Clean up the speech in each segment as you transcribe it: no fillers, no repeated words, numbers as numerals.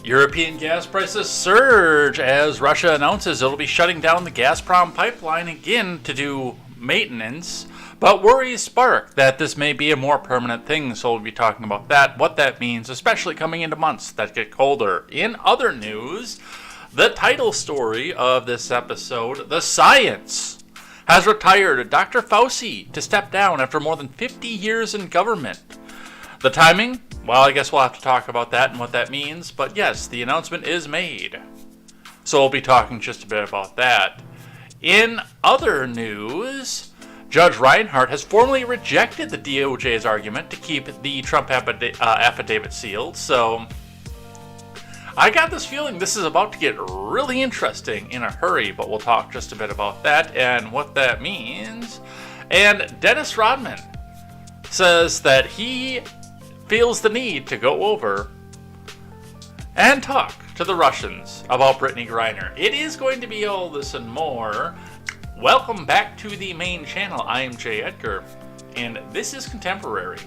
European gas prices surge as Russia announces it'll be shutting down the Gazprom pipeline again to do maintenance, but worries spark that this may be a more permanent thing, so we'll be talking about that, what that means, especially coming into months that get colder. In other news, the title story of this episode, The Science, has retired Dr. Fauci to step down after more than 50 years in government. The timing? Well, I guess we'll have to talk about that and what that means, but yes, the announcement is made. So we'll be talking just a bit about that. In other news, Judge Reinhardt has formally rejected the DOJ's argument to keep the Trump affidavit sealed, so I got this feeling this is about to get really interesting in a hurry, but we'll talk just a bit about that and what that means. And Dennis Rodman says that he feels the need to go over and talk to the Russians about Brittany Griner. It is going to be all this and more. Welcome back to the main channel. I am Jay Edgar, and this is Contemporary.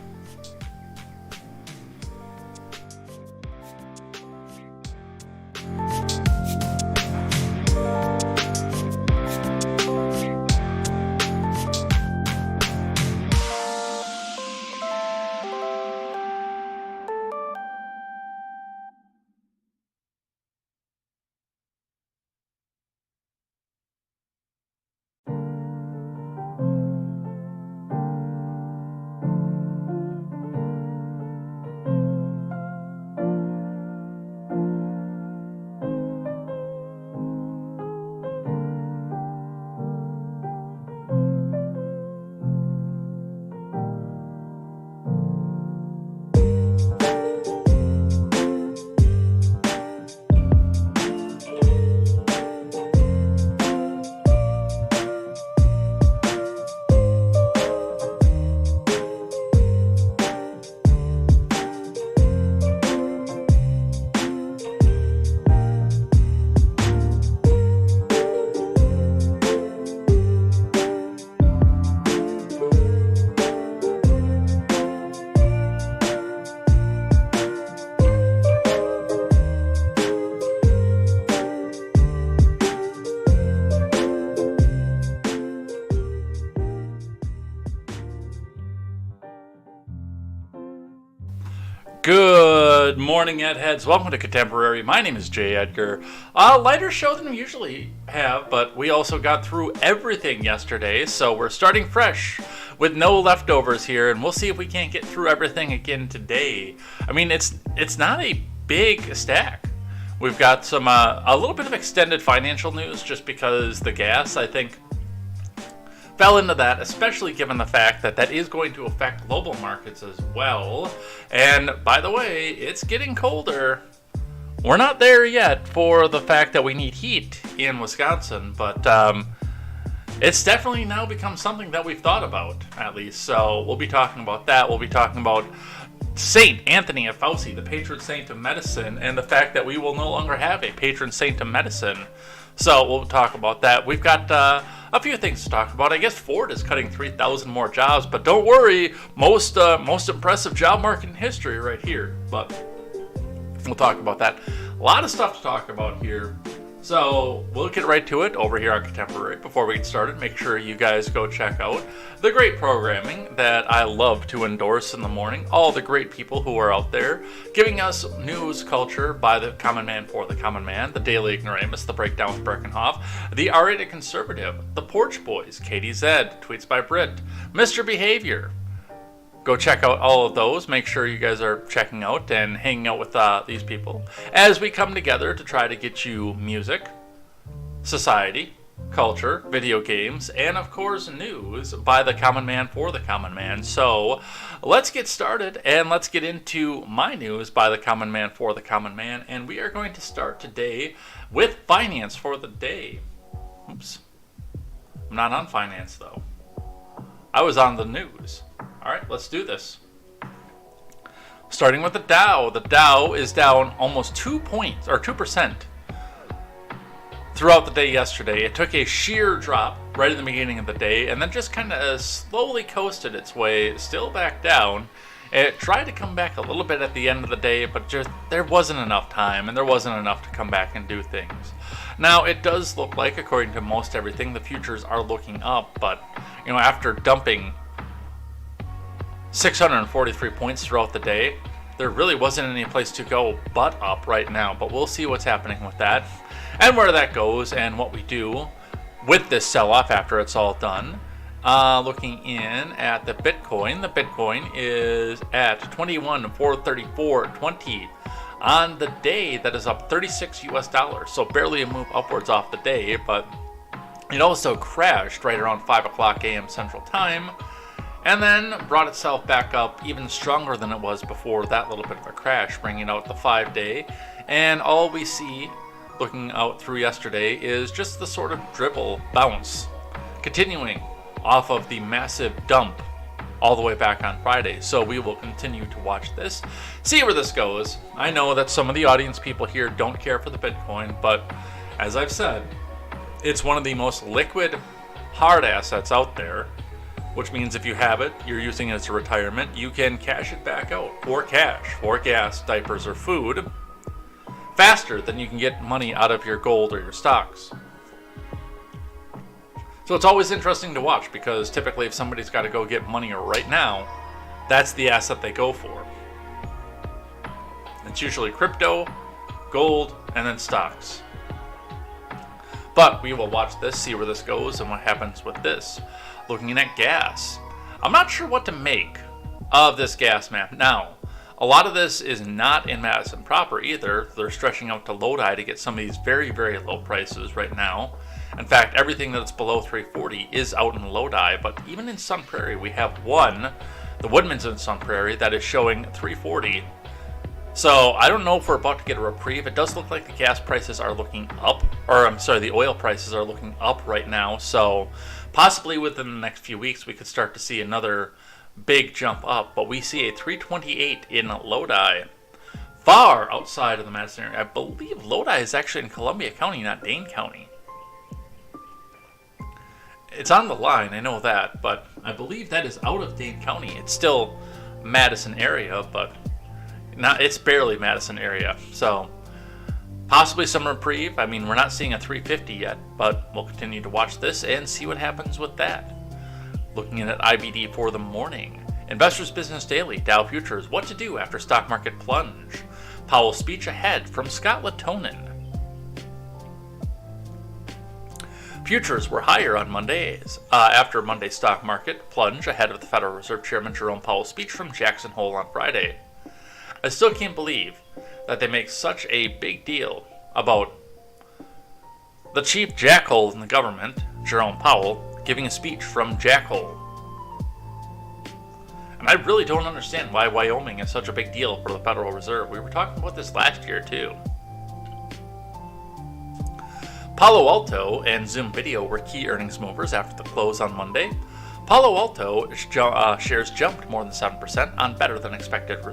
Good morning, Edheads. Welcome to Contemporary. My name is Jay Edgar. A lighter show than we usually have, but we also got through everything yesterday, so we're starting fresh with no leftovers here, and we'll see if we can't get through everything again today. I mean, it's not a big stack. We've got some a little bit of extended financial news just because the gas, I think, fell into that, especially given the fact that that is going to affect global markets as well. And by the way, it's getting colder. We're not there yet for the fact that we need heat in Wisconsin, but it's definitely now become something that we've thought about, at least. So we'll be talking about that. We'll be talking about Saint Anthony of Fauci, the patron saint of medicine, and the fact that we will no longer have a patron saint of medicine. So we'll talk about that. We've got a few things to talk about. I guess Ford is cutting 3,000 more jobs, but don't worry, most impressive job market in history right here. But we'll talk about that. A lot of stuff to talk about here. So we'll get right to it over here on Contemporary. Before we get started, make sure you guys go check out the great programming that I love to endorse in the morning. All the great people who are out there giving us news culture by the common man for the common man, the Daily Ignoramus, the Breakdown with Birkenhoff, the R-Rated Conservative, the Porch Boys, KTZed, Tweets by Brit, Mr. Behavior. Go check out all of those. Make sure you guys are checking out and hanging out with these people as we come together to try to get you music, society, culture, video games, and of course news by the common man for the common man. So let's get started and let's get into my news by the common man for the common man. And we are going to start today with finance for the day. Oops. I'm not on finance though. I was on the news. All right, let's do this. Starting with the Dow. The Dow is down almost 2% throughout the day yesterday. It took a sheer drop right in the beginning of the day and then just kind of slowly coasted its way still back down It tried to come back a little bit at the end of the day, but just there wasn't enough time, and there wasn't enough to come back and do things. Now, it does look like, according to most everything, the futures are looking up, but, after dumping 643 points throughout the day, there really wasn't any place to go but up right now, but we'll see what's happening with that, and where that goes, and what we do with this sell-off after it's all done. Looking in at the Bitcoin is at 21,434.20 on the day. That is up $36, so barely a move upwards off the day, but it also crashed right around 5 o'clock a.m. Central Time, and then brought itself back up even stronger than it was before that little bit of a crash, bringing out the 5-day, and all we see looking out through yesterday is just the sort of dribble bounce continuing off of the massive dump all the way back on Friday. So we will continue to watch this, see where this goes. I know that some of the audience people here don't care for the Bitcoin, but as I've said, it's one of the most liquid hard assets out there, which means if you have it, you're using it as a retirement, you can cash it back out for cash, for gas, diapers, or food faster than you can get money out of your gold or your stocks. So it's always interesting to watch, because typically if somebody's got to go get money right now, that's the asset they go for. It's usually crypto, gold, and then stocks. But we will watch this, see where this goes, and what happens with this. Looking at gas. I'm not sure what to make of this gas map. Now, a lot of this is not in Madison proper either. They're stretching out to Lodi to get some of these very, very low prices right now. In fact, everything that's below 340 is out in Lodi, but even in Sun Prairie, we have one, the Woodman's in Sun Prairie, that is showing 340. So I don't know if we're about to get a reprieve. It does look like the gas prices are looking up, the oil prices are looking up right now. So possibly within the next few weeks, we could start to see another big jump up. But we see a 328 in Lodi, far outside of the Madison area. I believe Lodi is actually in Columbia County, not Dane County. It's on the line, I know that, but I believe that is out of Dane County. It's still Madison area, but it's barely Madison area. So possibly some reprieve. I mean, we're not seeing a 350 yet, but we'll continue to watch this and see what happens with that. Looking at IBD for the morning. Investors Business Daily, Dow Futures, what to do after stock market plunge. Powell's speech ahead from Scott Latonin. Futures were higher on Mondays after Monday's stock market plunge ahead of the Federal Reserve Chairman Jerome Powell's speech from Jackson Hole on Friday. I still can't believe that they make such a big deal about the chief jackhole in the government, Jerome Powell, giving a speech from Jackhole. And I really don't understand why Wyoming is such a big deal for the Federal Reserve. We were talking about this last year too. Palo Alto and Zoom Video were key earnings movers after the close on Monday. Palo Alto shares jumped more than 7% on better than expected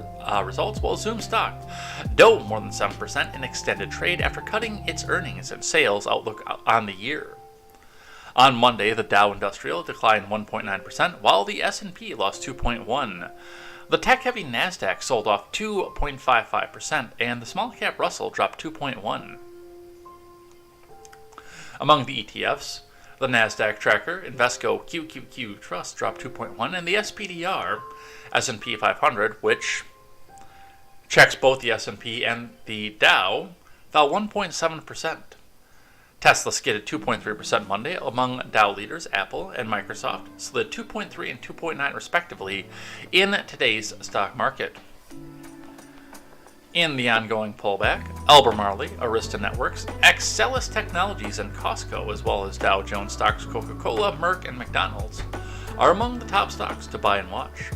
results, while Zoom stock dove more than 7% in extended trade after cutting its earnings and sales outlook on the year. On Monday, the Dow Industrial declined 1.9%, while the S&P lost 2.1%. The tech-heavy NASDAQ sold off 2.55%, and the small-cap Russell dropped 2.1%. Among the ETFs, the NASDAQ tracker, Invesco QQQ Trust dropped 2.1%, and the SPDR, S&P 500, which checks both the S&P and the Dow, fell 1.7%. Tesla skidded 2.3% Monday. Among Dow leaders, Apple and Microsoft slid 2.3 and 2.9 respectively in today's stock market. In the ongoing pullback, Albemarle, Arista Networks, Excelis Technologies, and Costco, as well as Dow Jones stocks Coca-Cola, Merck, and McDonald's, are among the top stocks to buy and watch.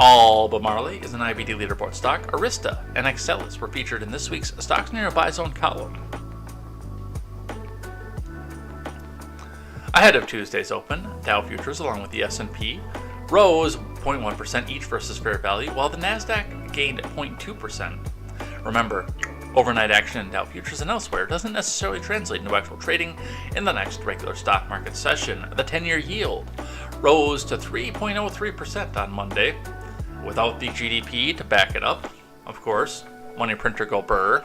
Albemarle is an IBD leaderboard stock. Arista and Excelis were featured in this week's Stocks Near a Buy Zone column. Ahead of Tuesday's open, Dow futures along with the S&P rose 0.1% each versus fair value, while the NASDAQ gained 0.2%. Remember, overnight action in Dow futures and elsewhere doesn't necessarily translate into actual trading in the next regular stock market session. The 10-year yield rose to 3.03% on Monday, without the GDP to back it up. Of course, money printer go burr.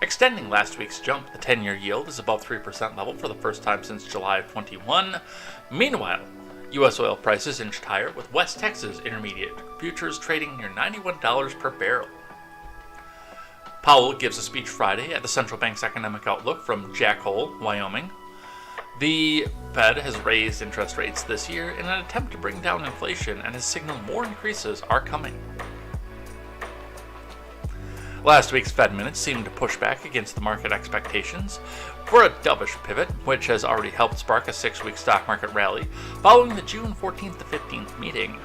Extending last week's jump, the 10-year yield is above 3% level for the first time since July of 21. Meanwhile, U.S. oil prices inched higher, with West Texas Intermediate futures trading near $91 per barrel. Powell gives a speech Friday at the central bank's economic outlook from Jackhole, Wyoming. The Fed has raised interest rates this year in an attempt to bring down inflation and has signaled more increases are coming. Last week's Fed minutes seemed to push back against the market expectations for a dovish pivot, which has already helped spark a 6-week stock market rally following the June 14th to 15th meeting.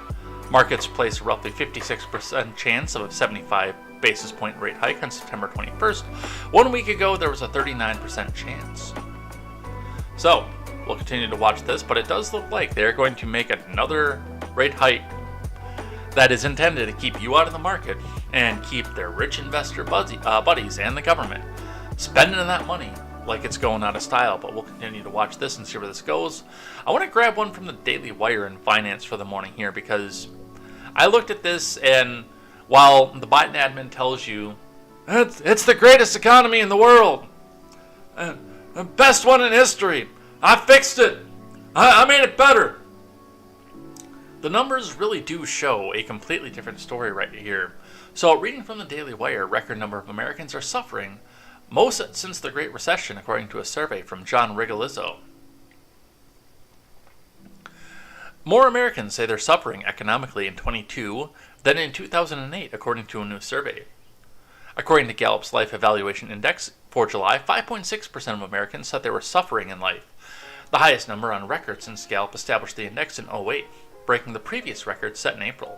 Markets place a roughly 56% chance of a 75 basis point rate hike on September 21st. 1 week ago, there was a 39% chance. So, we'll continue to watch this, but it does look like they're going to make another rate hike that is intended to keep you out of the market and keep their rich investor buddies and the government spending that money like it's going out of style. But we'll continue to watch this and see where this goes. I want to grab one from the Daily Wire in finance for the morning here, because I looked at this, and while the Biden admin tells you it's the greatest economy in the world, the best one in history, I fixed it, I made it better, the numbers really do show a completely different story right here. So, reading from the Daily Wire, a record number of Americans are suffering, most since the Great Recession, according to a survey from John Rigolizzo. More Americans say they're suffering economically in 22 than in 2008, according to a new survey. According to Gallup's Life Evaluation Index for July, 5.6% of Americans said they were suffering in life, the highest number on record since Gallup established the index in 2008, breaking the previous record set in April.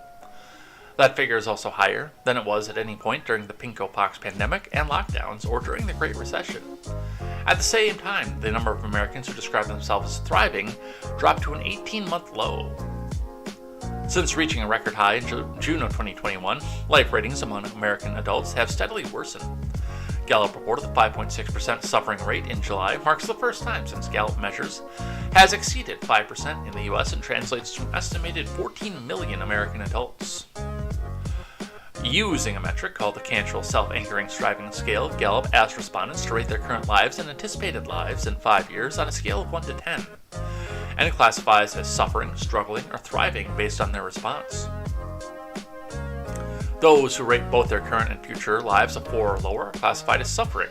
That figure is also higher than it was at any point during the pinko-pox pandemic and lockdowns or during the Great Recession. At the same time, the number of Americans who describe themselves as thriving dropped to an 18-month low. Since reaching a record high in June of 2021, life ratings among American adults have steadily worsened. Gallup reported the 5.6% suffering rate in July marks the first time since Gallup measures has exceeded 5% in the U.S. and translates to an estimated 14 million American adults. Using a metric called the Cantrell Self-Anchoring Striving Scale, Gallup asked respondents to rate their current lives and anticipated lives in 5 years on a scale of 1 to 10, and it classifies as suffering, struggling, or thriving based on their response. Those who rate both their current and future lives a 4 or lower are classified as suffering.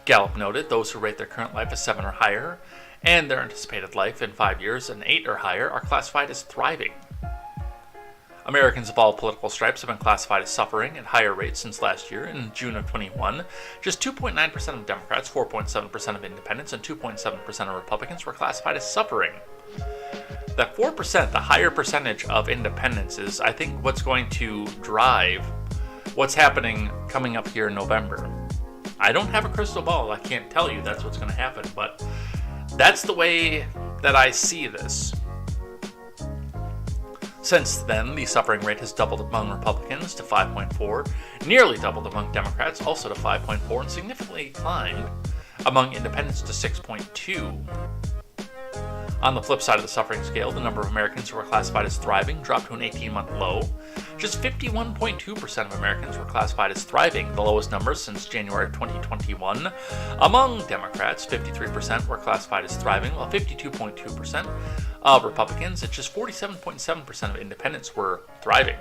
Gallup noted those who rate their current life a 7 or higher, and their anticipated life in 5 years an 8 or higher, are classified as thriving. Americans of all political stripes have been classified as suffering at higher rates since last year. In June of 21, just 2.9% of Democrats, 4.7% of independents, and 2.7% of Republicans were classified as suffering. That 4%, the higher percentage of independents, is, I think, what's going to drive what's happening coming up here in November. I don't have a crystal ball. I can't tell you that's what's going to happen, but that's the way that I see this. Since then, the suffering rate has doubled among Republicans to 5.4, nearly doubled among Democrats, also to 5.4, and significantly climbed among independents to 6.2. On the flip side of the suffering scale, the number of Americans who were classified as thriving dropped to an 18-month low. Just 51.2% of Americans were classified as thriving, the lowest number since January of 2021. Among Democrats, 53% were classified as thriving, while 52.2% of Republicans and just 47.7% of independents were thriving.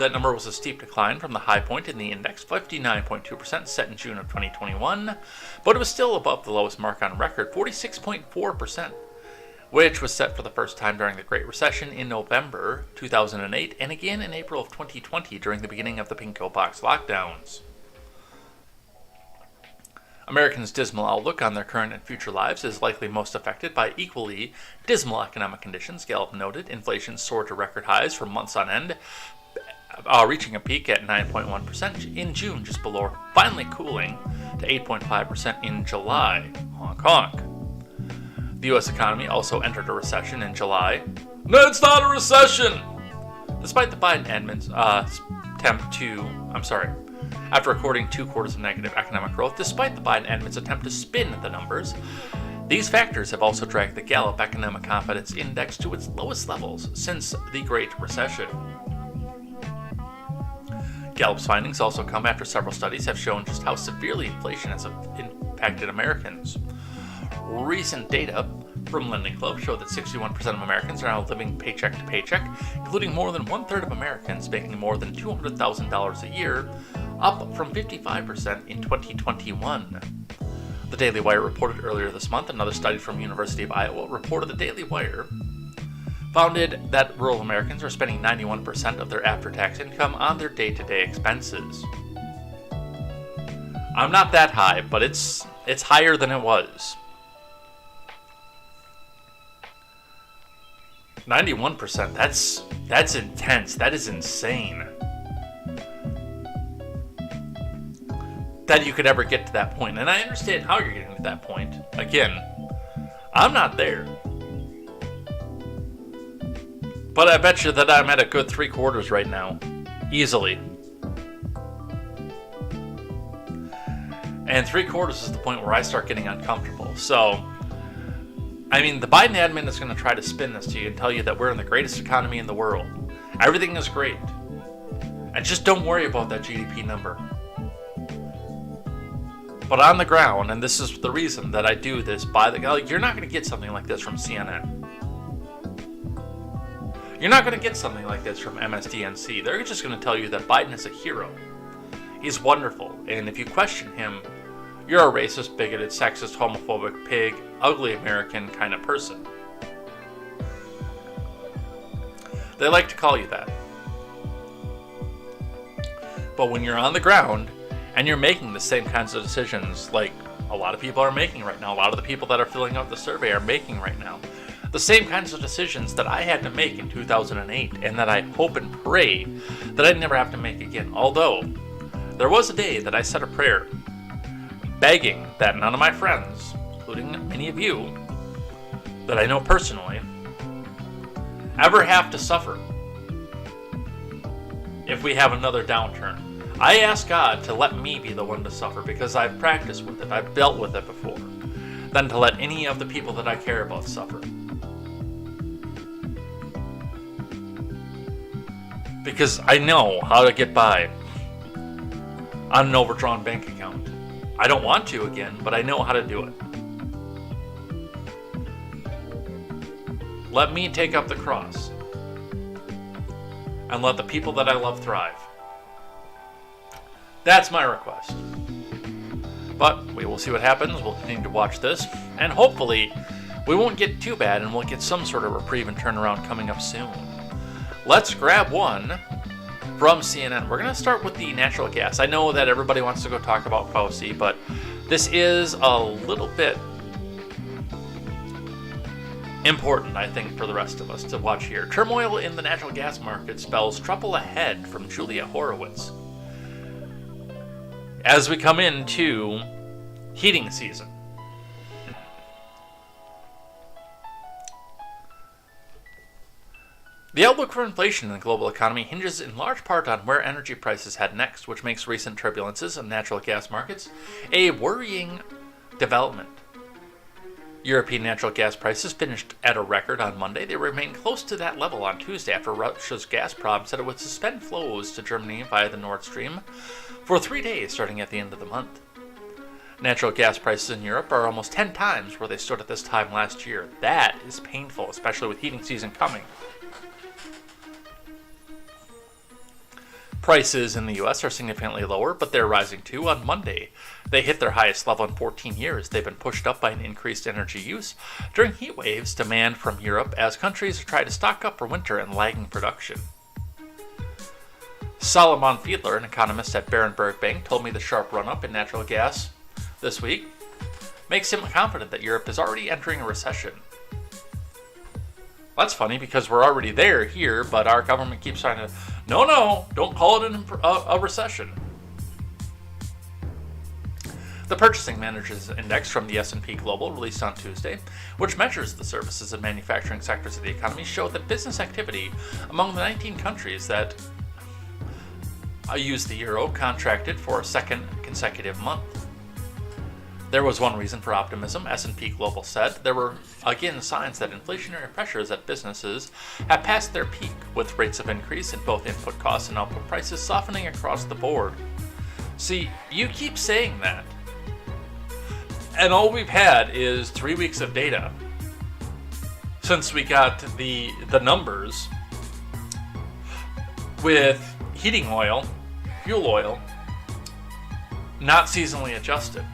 That number was a steep decline from the high point in the index, 59.2%, set in June of 2021, but it was still above the lowest mark on record, 46.4%. Which was set for the first time during the Great Recession in November 2008 and again in April of 2020 during the beginning of the pinko-pox lockdowns. Americans' dismal outlook on their current and future lives is likely most affected by equally dismal economic conditions. Gallup noted inflation soared to record highs for months on end, reaching a peak at 9.1% in June, just below, finally cooling to 8.5% in July. Honk honk. The U.S. economy also entered a recession in July. No, it's not a recession! Despite the Biden admin's after recording 2 quarters of negative economic growth, despite the Biden admin's attempt to spin the numbers, these factors have also dragged the Gallup Economic Confidence Index to its lowest levels since the Great Recession. Gallup's findings also come after several studies have shown just how severely inflation has impacted Americans. Recent data from Lending Club show that 61% of Americans are now living paycheck to paycheck, including more than one-third of Americans making more than $200,000 a year, up from 55% in 2021. The Daily Wire reported earlier this month another study from University of Iowa reported the Daily Wire founded that rural Americans are spending 91% of their after-tax income on their day-to-day expenses. I'm not that high, but it's higher than it was. 91%, that's intense. That is insane. That you could ever get to that point. And I understand how you're getting to that point. Again, I'm not there. But I bet you that I'm at a good 3/4 right now. Easily. And 3/4 is the point where I start getting uncomfortable. So, I mean, the Biden admin is going to try to spin this to you and tell you that we're in the greatest economy in the world. Everything is great. And just don't worry about that GDP number. But on the ground, and this is the reason that I do this, you're not going to get something like this from CNN. You're not going to get something like this from MSDNC. They're just going to tell you that Biden is a hero. He's wonderful, and if you question him, you're a racist, bigoted, sexist, homophobic, pig, ugly American kind of person. They like to call you that. But when you're on the ground, and you're making the same kinds of decisions like a lot of people are making right now, a lot of the people that are filling out the survey are making right now, the same kinds of decisions that I had to make in 2008, and that I hope and pray that I never have to make again. Although, there was a day that I said a prayer, begging that none of my friends, including many of you that I know personally, ever have to suffer if we have another downturn. I ask God to let me be the one to suffer because I've practiced with it, I've dealt with it before, than to let any of the people that I care about suffer. Because I know how to get by on an overdrawn bank account. I don't want to again, but I know how to do it. Let me take up the cross and let the people that I love thrive. That's my request. But we will see what happens. We'll continue to watch this. And hopefully, we won't get too bad and we'll get some sort of reprieve and turnaround coming up soon. Let's grab one from CNN. We're going to start with the natural gas. I know that everybody wants to go talk about Fauci, but this is a little bit important, I think, for the rest of us to watch here. Turmoil in the natural gas market spells trouble ahead from Julia Horowitz. As we come into heating season. The outlook for inflation in the global economy hinges in large part on where energy prices head next, which makes recent turbulences in natural gas markets a worrying development. European natural gas prices finished at a record on Monday. They remained close to that level on Tuesday after Russia's Gazprom said it would suspend flows to Germany via the Nord Stream for 3 days starting at the end of the month. Natural gas prices in Europe are almost 10 times where they stood at this time last year. That is painful, especially with heating season coming. Prices in the U.S. are significantly lower, but they're rising too. On Monday, they hit their highest level in 14 years. They've been pushed up by an increased energy use during heat waves, demand from Europe as countries try to stock up for winter and lagging production. Solomon Fiedler, an economist at Berenberg Bank, told me the sharp run-up in natural gas this week makes him confident that Europe is already entering a recession. That's funny because we're already there here, but our government keeps trying to, no, don't call it a recession. The Purchasing Managers Index from the S&P Global, released on Tuesday, which measures the services and manufacturing sectors of the economy, showed that business activity among the 19 countries that use the euro contracted for a second consecutive month. There was one reason for optimism, S&P Global said. There were, again, signs that inflationary pressures at businesses have passed their peak, with rates of increase in both input costs and output prices softening across the board. See, you keep saying that. And all we've had is 3 weeks of data since we got the numbers with heating oil, fuel oil, not seasonally adjusted.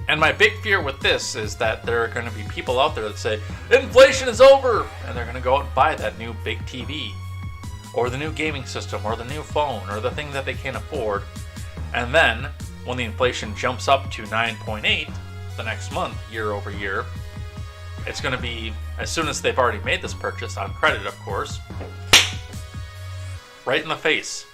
And my big fear with this is that there are going to be people out there that say, inflation is over! And they're going to go out and buy that new big TV, or the new gaming system, or the new phone, or the thing that they can't afford. And then, when the inflation jumps up to 9.8 the next month, year over year, it's going to be, as soon as they've already made this purchase, on credit of course, right in the face.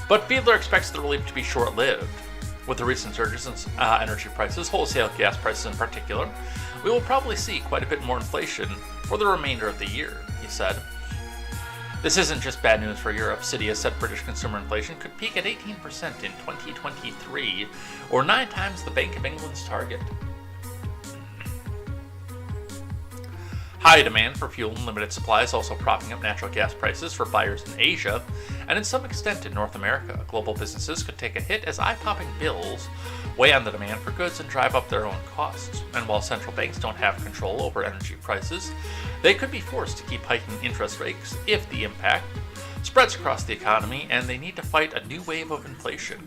But Fiedler expects the relief to be short-lived. With the recent surges in energy prices, wholesale gas prices in particular, we will probably see quite a bit more inflation for the remainder of the year, he said. This isn't just bad news for Europe. Citi has said British consumer inflation could peak at 18% in 2023, or 9 times the Bank of England's target. High demand for fuel and limited supply is also propping up natural gas prices for buyers in Asia, and in some extent in North America. Global businesses could take a hit as eye-popping bills weigh on the demand for goods and drive up their own costs. And while central banks don't have control over energy prices, they could be forced to keep hiking interest rates if the impact spreads across the economy and they need to fight a new wave of inflation.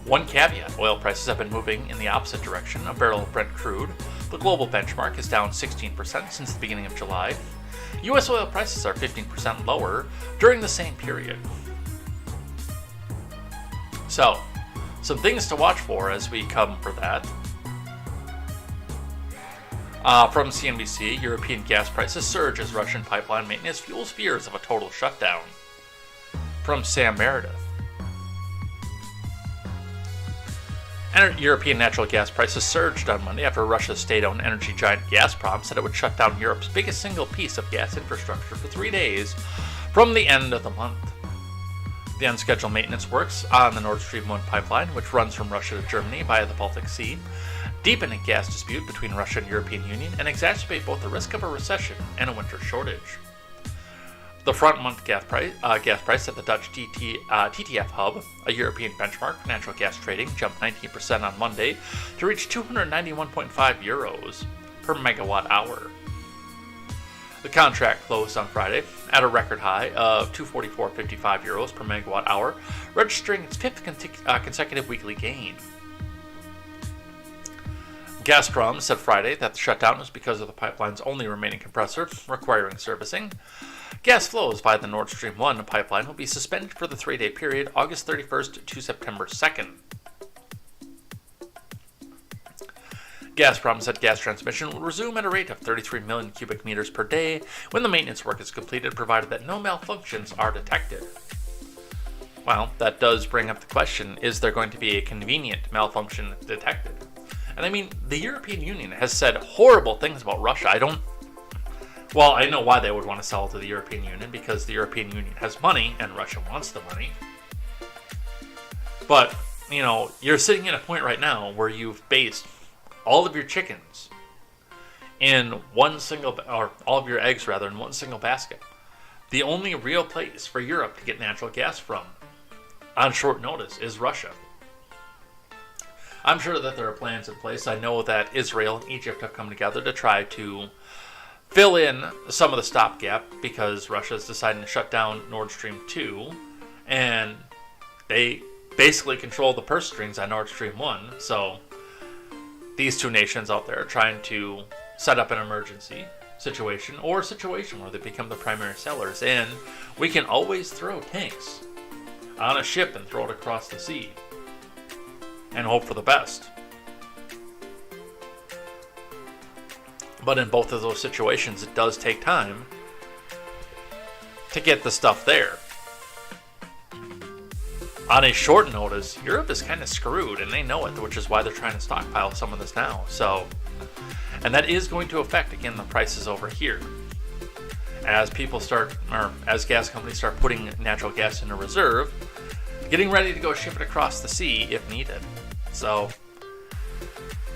One caveat, oil prices have been moving in the opposite direction. A barrel of Brent crude, the global benchmark, is down 16% since the beginning of July. U.S. oil prices are 15% lower during the same period. So, some things to watch for as we come for that. From CNBC, European gas prices surge as Russian pipeline maintenance fuels fears of a total shutdown. From Sam Meredith. European natural gas prices surged on Monday after Russia's state-owned energy giant Gazprom said it would shut down Europe's biggest single piece of gas infrastructure for 3 days from the end of the month. The unscheduled maintenance works on the Nord Stream 1 pipeline, which runs from Russia to Germany via the Baltic Sea, deepen a gas dispute between Russia and European Union, and exacerbate both the risk of a recession and a winter shortage. The front-month gas price at the Dutch TTF hub, a European benchmark for natural gas trading, jumped 19% on Monday to reach 291.5 euros per megawatt hour. The contract closed on Friday at a record high of 244.55 euros per megawatt hour, registering its 5th consecutive weekly gain. Gazprom said Friday that the shutdown was because of the pipeline's only remaining compressor requiring servicing. Gas flows via the Nord Stream 1 pipeline will be suspended for the 3-day period, August 31st to September 2nd. Gazprom said gas transmission will resume at a rate of 33 million cubic meters per day when the maintenance work is completed, provided that no malfunctions are detected. Well, that does bring up the question, is there going to be a convenient malfunction detected? And I mean, the European Union has said horrible things about Russia. I know why they would want to sell to the European Union, because the European Union has money and Russia wants the money. But, you're sitting at a point right now where you've based all of your chickens in one single, or all of your eggs rather, in one single basket. The only real place for Europe to get natural gas from on short notice is Russia. I'm sure that there are plans in place. I know that Israel and Egypt have come together to try to fill in some of the stopgap because Russia is deciding to shut down Nord Stream 2, and they basically control the purse strings on Nord Stream 1. So these two nations out there are trying to set up an emergency situation or a situation where they become the primary sellers, and we can always throw tanks on a ship and throw it across the sea and hope for the best. But in both of those situations, it does take time to get the stuff there. on a short notice, Europe is kind of screwed, and they know it, which is why they're trying to stockpile some of this now. So, and that is going to affect, again, the prices over here. As as gas companies start putting natural gas in a reserve, getting ready to go ship it across the sea if needed. So,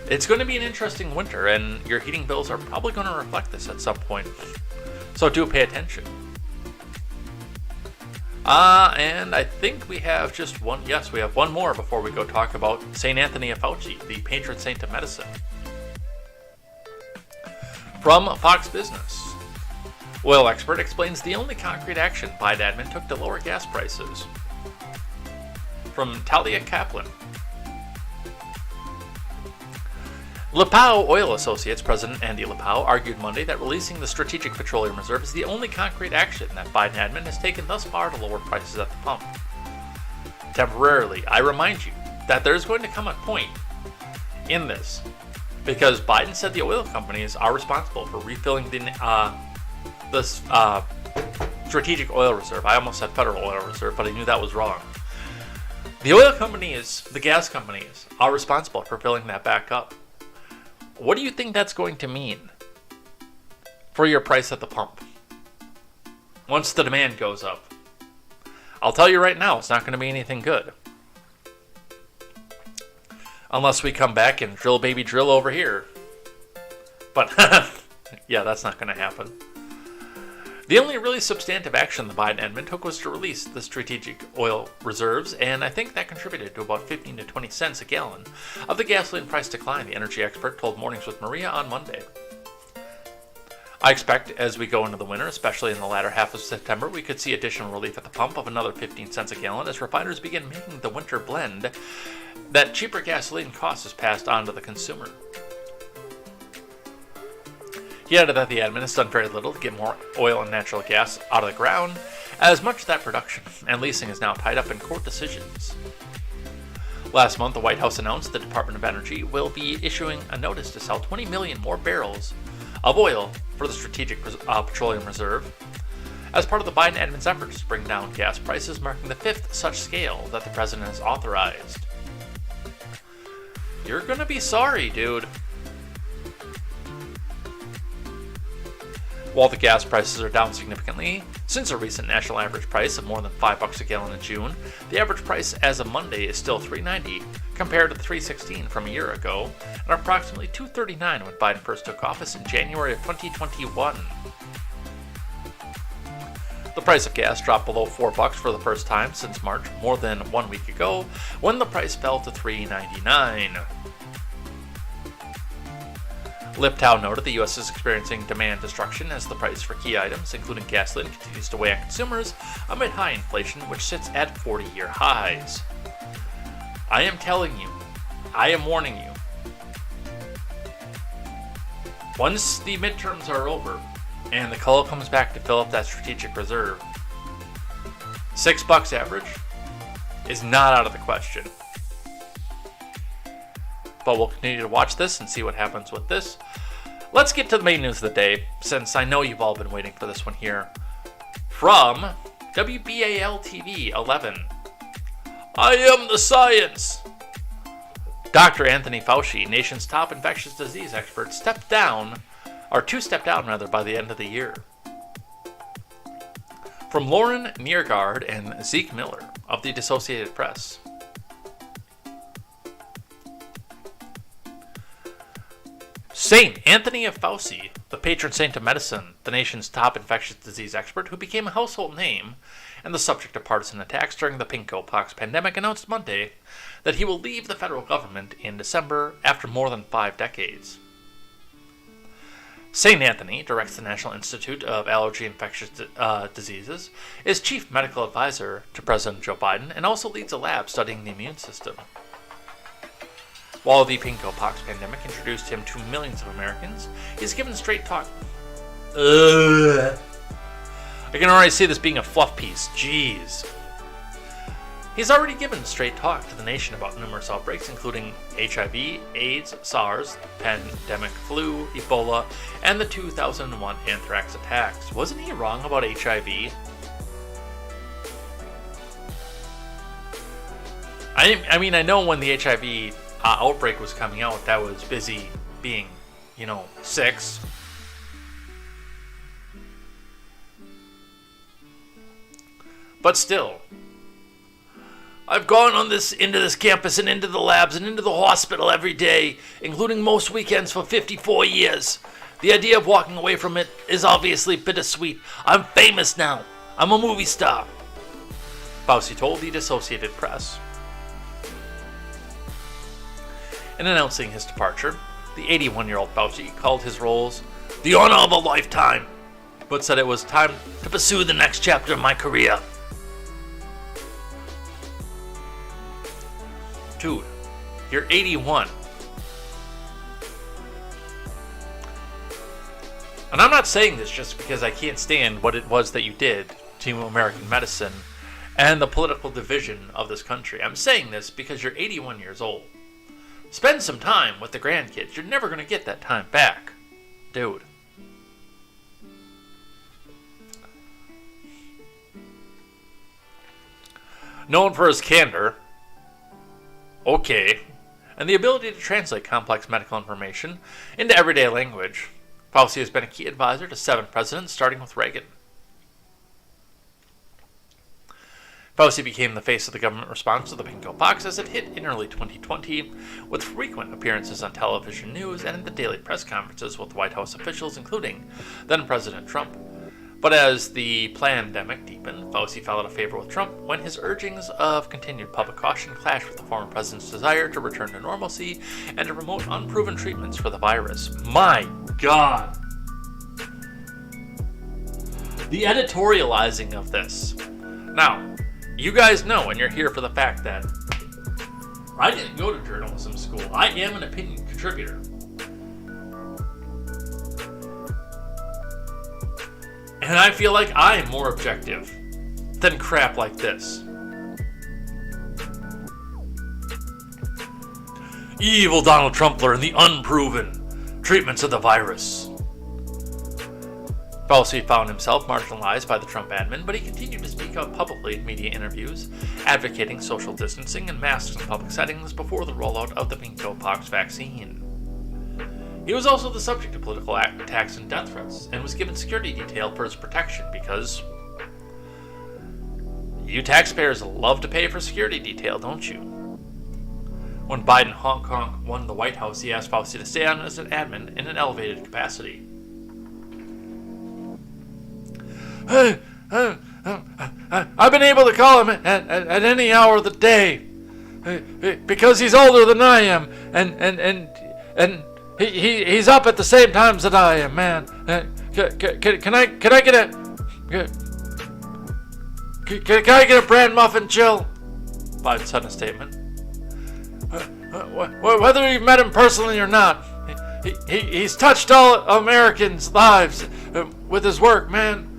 it's going to be an interesting winter, and your heating bills are probably going to reflect this at some point. So do pay attention. And I think we have just one. Yes, we have one more before we go talk about St. Anthony of Fauci, the patron saint of medicine. From Fox Business, oil expert explains the only concrete action Biden admin took to lower gas prices. From Talia Kaplan, LaPow Oil Associates President Andy LaPow argued Monday that releasing the Strategic Petroleum Reserve is the only concrete action that Biden admin has taken thus far to lower prices at the pump. Temporarily, I remind you that there is going to come a point in this, because Biden said the oil companies are responsible for refilling the Strategic Oil Reserve. I almost said Federal Oil Reserve, but I knew that was wrong. The oil companies, the gas companies, are responsible for filling that back up. What do you think that's going to mean for your price at the pump once the demand goes up? I'll tell you right now, it's not going to be anything good. Unless we come back and drill baby drill over here. But, yeah, that's not going to happen. The only really substantive action the Biden admin took was to release the strategic oil reserves, and I think that contributed to about 15 to 20 cents a gallon of the gasoline price decline, the energy expert told Mornings with Maria on Monday. I expect as we go into the winter, especially in the latter half of September, we could see additional relief at the pump of another 15 cents a gallon as refiners begin making the winter blend that cheaper gasoline costs is passed on to the consumer. He added that the admin has done very little to get more oil and natural gas out of the ground, as much of that production and leasing is now tied up in court decisions. Last month, the White House announced the Department of Energy will be issuing a notice to sell 20 million more barrels of oil for the Strategic Petroleum Reserve, as part of the Biden admin's efforts to bring down gas prices, marking the fifth such scale that the president has authorized. You're gonna be sorry, dude. While the gas prices are down significantly since a recent national average price of more than $5 a gallon in June, the average price as of Monday is still $3.90 compared to the $3.16 from a year ago, and approximately $2.39 when Biden first took office in January of 2021. The price of gas dropped below $4 for the first time since March, more than 1 week ago, when the price fell to $3.99. Liptow noted the U.S. is experiencing demand destruction as the price for key items, including gasoline, continues to weigh on consumers amid high inflation, which sits at 40-year highs. I am telling you, I am warning you, once the midterms are over and the coal comes back to fill up that strategic reserve, $6 average is not out of the question. But we'll continue to watch this and see what happens with this. Let's get to the main news of the day, since I know you've all been waiting for this one here. From WBAL-TV 11. I am the science! Dr. Anthony Fauci, nation's top infectious disease expert, to step down by the end of the year. From Lauren Neergaard and Zeke Miller of the Associated Press. St. Anthony of Fauci, the patron saint of medicine, the nation's top infectious disease expert who became a household name and the subject of partisan attacks during the Pox pandemic, announced Monday that he will leave the federal government in December after more than 5 decades. St. Anthony directs the National Institute of Allergy and Infectious Diseases, is chief medical advisor to President Joe Biden, and also leads a lab studying the immune system. While the Pox pandemic introduced him to millions of Americans, he's given straight talk. I can already see this being a fluff piece. Jeez. He's already given straight talk to the nation about numerous outbreaks, including HIV, AIDS, SARS, pandemic flu, Ebola, and the 2001 anthrax attacks. Wasn't he wrong about HIV? I mean, I know when the HIV outbreak was coming out, that was busy being, 6. But still, I've gone into this campus and into the labs and into the hospital every day, including most weekends for 54 years. The idea of walking away from it is obviously bittersweet. I'm famous now. I'm a movie star, Fauci told the Associated Press. In announcing his departure, the 81-year-old Fauci called his roles the honor of a lifetime, but said it was time to pursue the next chapter of my career. Dude, you're 81. And I'm not saying this just because I can't stand what it was that you did to American medicine and the political division of this country. I'm saying this because you're 81 years old. Spend some time with the grandkids. You're never going to get that time back. Dude. Known for his candor, and the ability to translate complex medical information into everyday language, Fauci has been a key advisor to 7 presidents, starting with Reagan. Fauci became the face of the government response to the pinko pox as it hit in early 2020, with frequent appearances on television news and in the daily press conferences with White House officials, including then-President Trump. But as the pandemic deepened, Fauci fell out of favor with Trump when his urgings of continued public caution clashed with the former president's desire to return to normalcy and to promote unproven treatments for the virus. My God! The editorializing of this. Now, you guys know, and you're here for the fact that I didn't go to journalism school. I am an opinion contributor. And I feel like I'm more objective than crap like this. Evil Donald Trumpler and the unproven treatments of the virus. Fauci found himself marginalized by the Trump admin, but he continued to speak out publicly in media interviews, advocating social distancing and masks in public settings before the rollout of the pinko-pox vaccine. He was also the subject of political attacks and death threats, and was given security detail for his protection because you taxpayers love to pay for security detail, don't you? When Biden Hong Kong won the White House, he asked Fauci to stay on as an admin in an elevated capacity. I've been able to call him at any hour of the day because he's older than I am, and he's up at the same times that I am, man. Can I get a bran muffin, Jill? Biden said in a statement. Whether you've met him personally or not, he's touched all Americans' lives with his work, man.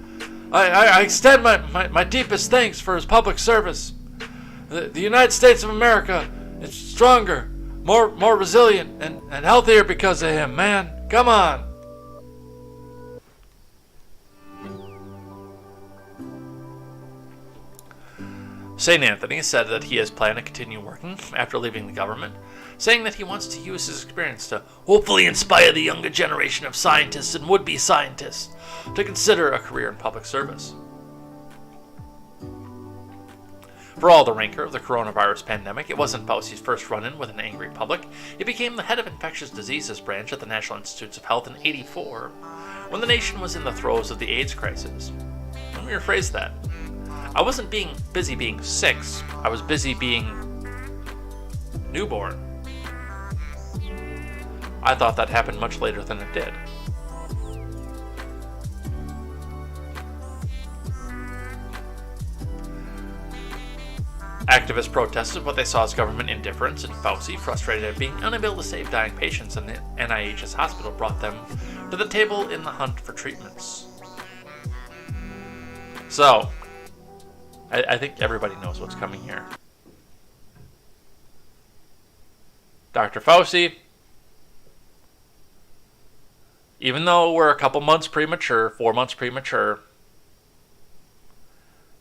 I extend my deepest thanks for his public service. The United States of America is stronger, more resilient, and healthier because of him, man. Come on. St. Anthony said that he has planned to continue working after leaving the government, saying that he wants to use his experience to hopefully inspire the younger generation of scientists and would-be scientists to consider a career in public service. For all the rancor of the coronavirus pandemic, it wasn't Fauci's first run-in with an angry public. He became the head of infectious diseases branch at the National Institutes of Health in '84, when the nation was in the throes of the AIDS crisis. Let me rephrase that. I wasn't busy being 6, I was busy being newborn. I thought that happened much later than it did. Activists protested what they saw as government indifference, and Fauci, frustrated at being unable to save dying patients in the NIH's hospital, brought them to the table in the hunt for treatments. So, I think everybody knows what's coming here. Dr. Fauci, even though we're a couple months premature, 4 months premature,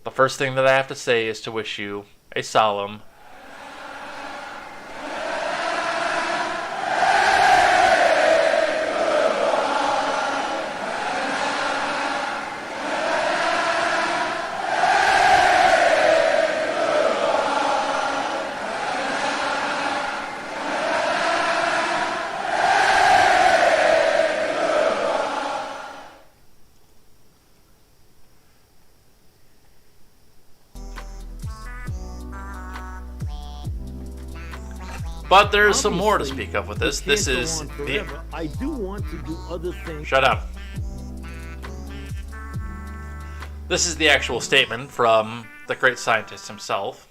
the first thing that I have to say is to wish you a solemn But there's some more to speak of with this. This is the... I do want to do other things. Shut up. This is the actual statement from the great scientist himself.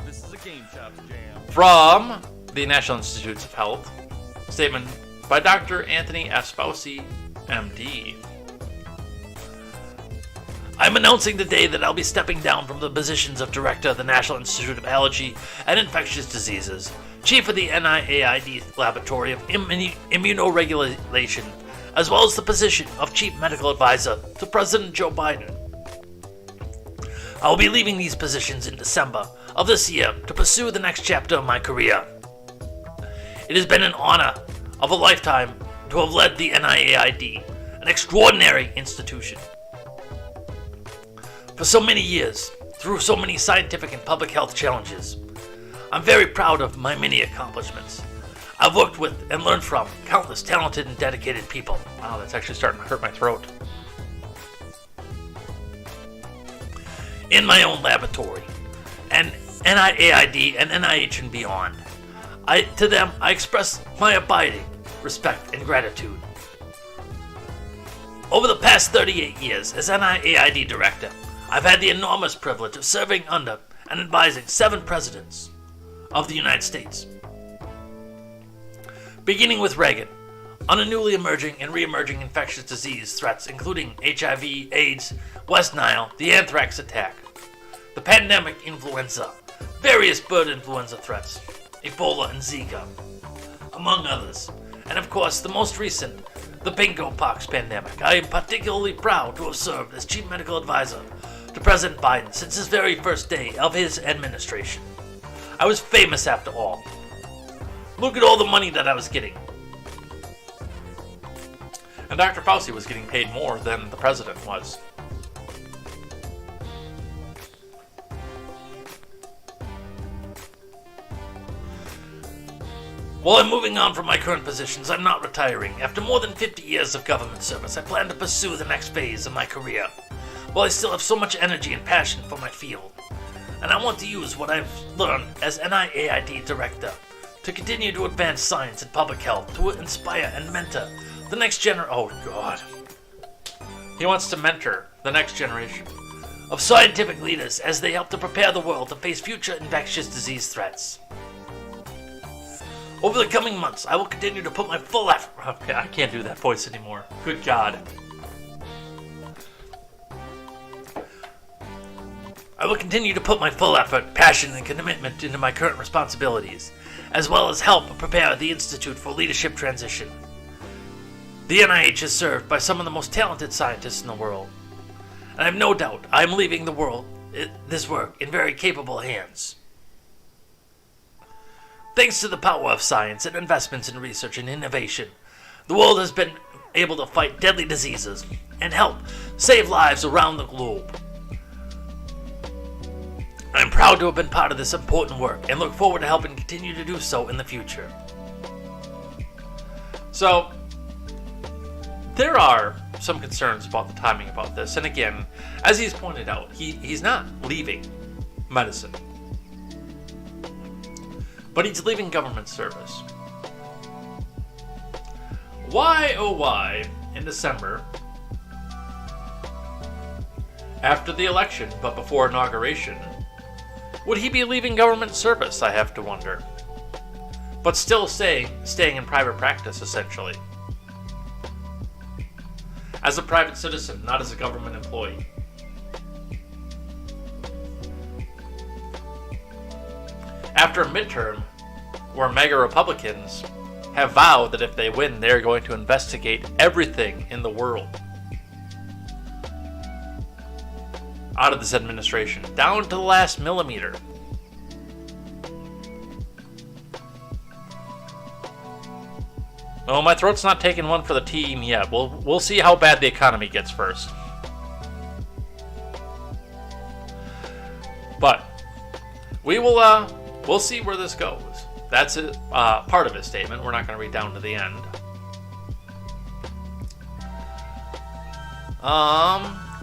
This is a Game Chops jam. From the National Institutes of Health. Statement by Dr. Anthony S. Fauci, MD. I'm announcing today that I'll be stepping down from the positions of Director of the National Institute of Allergy and Infectious Diseases, Chief of the NIAID Laboratory of Immunoregulation, as well as the position of Chief Medical Advisor to President Joe Biden. I will be leaving these positions in December of this year to pursue the next chapter of my career. It has been an honor of a lifetime to have led the NIAID, an extraordinary institution. For so many years, through so many scientific and public health challenges, I'm very proud of my many accomplishments. I've worked with and learned from countless talented and dedicated people. Wow, that's actually starting to hurt my throat. In my own laboratory, and NIAID and NIH and beyond. To them, I express my abiding respect and gratitude. Over the past 38 years as NIAID Director, I've had the enormous privilege of serving under and advising 7 presidents of the United States. Beginning with Reagan, on a newly emerging and re-emerging infectious disease threats including HIV, AIDS, West Nile, the anthrax attack, the pandemic influenza, various bird influenza threats, Ebola and Zika, among others, and of course the most recent, the bingo pox pandemic. I am particularly proud to have served as Chief Medical Advisor to President Biden since his very first day of his administration. I was famous after all. Look at all the money that I was getting. And Dr. Fauci was getting paid more than the president was. While I'm moving on from my current positions, I'm not retiring. After more than 50 years of government service, I plan to pursue the next phase of my career. While I still have so much energy and passion for my field, and I want to use what I've learned as NIAID Director to continue to advance science and public health, to inspire and mentor the next generation. Oh God. He wants to mentor the next generation of scientific leaders as they help to prepare the world to face future infectious disease threats. Over the coming months, I will continue to put my full effort. Okay, I can't do that voice anymore. Good God. I will continue to put my full effort, passion, and commitment into my current responsibilities, as well as help prepare the Institute for Leadership Transition. The NIH is served by some of the most talented scientists in the world, and I have no doubt I am leaving the world this work in very capable hands. Thanks to the power of science and investments in research and innovation, the world has been able to fight deadly diseases and help save lives around the globe. I'm proud to have been part of this important work and look forward to helping continue to do so in the future. So, there are some concerns about the timing about this, and again, as he's pointed out, he's not leaving medicine, but he's leaving government service. Why, oh why, in December, after the election but before inauguration, would he be leaving government service, I have to wonder, but still staying in private practice, essentially, as a private citizen, not as a government employee? After a midterm where MAGA Republicans have vowed that if they win, they're going to investigate everything in the world out of this administration, down to the last millimeter. Oh, my throat's not taking one for the team yet. We'll see how bad the economy gets first. But we'll see where this goes. That's part of his statement. We're not going to read down to the end.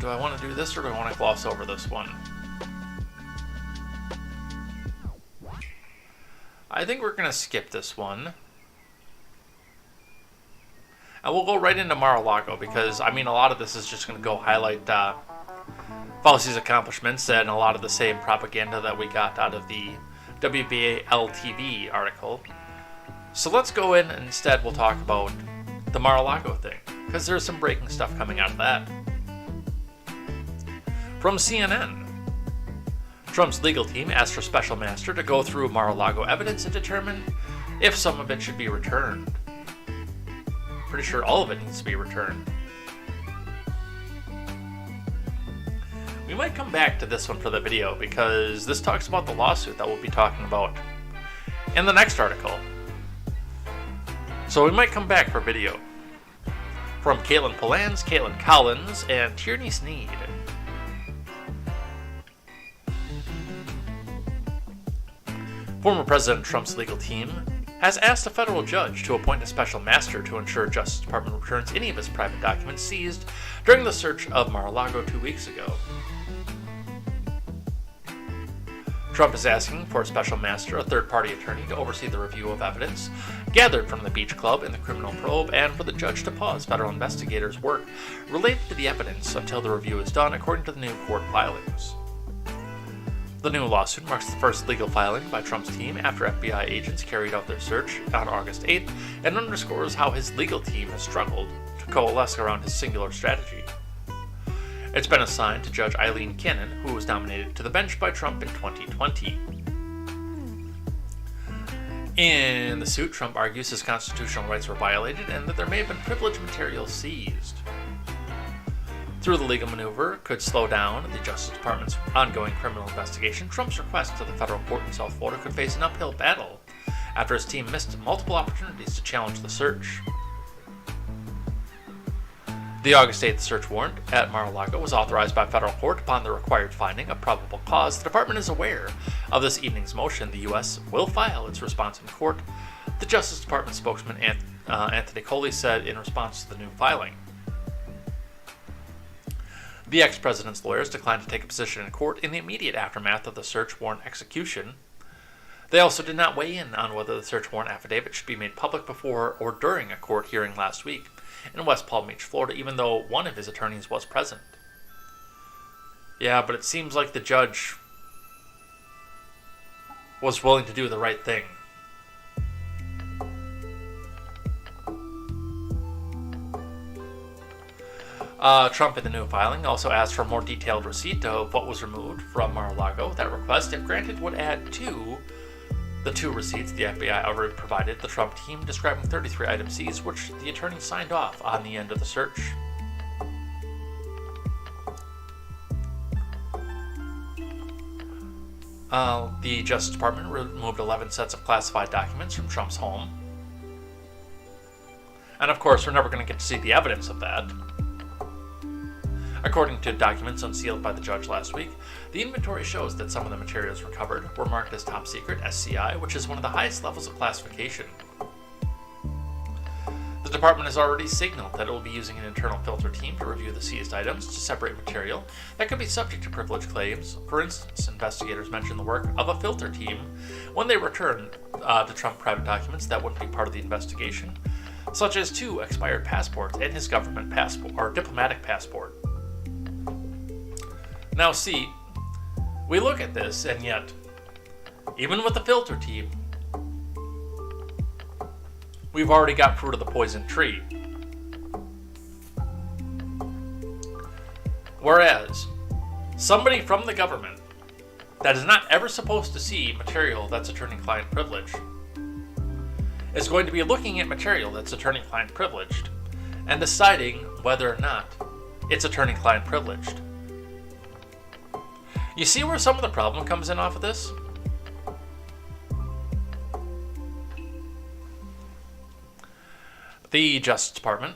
Do I want to do this or do I want to gloss over this one? I think we're going to skip this one. And we'll go right into Mar-a-Lago because, I mean, a lot of this is just going to go highlight Fauci's accomplishments and a lot of the same propaganda that we got out of the WBA-LTV article. So let's go in and instead we'll talk about the Mar-a-Lago thing, because there's some breaking stuff coming out of that. From CNN, Trump's legal team asked for special master to go through Mar-a-Lago evidence and determine if some of it should be returned. Pretty sure all of it needs to be returned. We might come back to this one for the video because this talks about the lawsuit that we'll be talking about in the next article. So we might come back for video. From Caitlin Polans, Caitlin Collins, and Tierney Sneed. Former President Trump's legal team has asked a federal judge to appoint a special master to ensure Justice Department returns any of his private documents seized during the search of Mar-a-Lago 2 weeks ago. Trump is asking for a special master, a third-party attorney, to oversee the review of evidence gathered from the Beach Club in the criminal probe, and for the judge to pause federal investigators' work related to the evidence until the review is done, according to the new court filings. The new lawsuit marks the first legal filing by Trump's team after FBI agents carried out their search on August 8th and underscores how his legal team has struggled to coalesce around his singular strategy. It's been assigned to Judge Eileen Cannon, who was nominated to the bench by Trump in 2020. In the suit, Trump argues his constitutional rights were violated and that there may have been privileged material seized. Through the legal maneuver could slow down the Justice Department's ongoing criminal investigation, Trump's request to the federal court in South Florida could face an uphill battle after his team missed multiple opportunities to challenge the search. The August 8th search warrant at Mar-a-Lago was authorized by federal court upon the required finding of probable cause. The department is aware of this evening's motion. The U.S. will file its response in court, the Justice Department spokesman Anthony Coley said in response to the new filing. The ex-president's lawyers declined to take a position in court in the immediate aftermath of the search warrant execution. They also did not weigh in on whether the search warrant affidavit should be made public before or during a court hearing last week in West Palm Beach, Florida, even though one of his attorneys was present. Yeah, but it seems like the judge was willing to do the right thing. Trump in the new filing also asked for a more detailed receipt of what was removed from Mar-a-Lago. That request, if granted, would add to the 2 receipts the FBI already provided the Trump team, describing 33 items seized, which the attorney signed off on the end of the search. The Justice Department removed 11 sets of classified documents from Trump's home. And of course, we're never going to get to see the evidence of that. According to documents unsealed by the judge last week, the inventory shows that some of the materials recovered were marked as top secret SCI, which is one of the highest levels of classification. The department has already signaled that it will be using an internal filter team to review the seized items to separate material that could be subject to privilege claims. For instance, investigators mentioned the work of a filter team when they returned to Trump private documents that wouldn't be part of the investigation, such as 2 expired passports and his government passport or diplomatic passport. Now see, we look at this, and yet, even with the filter team, we've already got fruit of the poison tree. Whereas, somebody from the government that is not ever supposed to see material that's attorney-client privileged is going to be looking at material that's attorney-client privileged and deciding whether or not it's attorney-client privileged. You see where some of the problem comes in off of this? The Justice Department,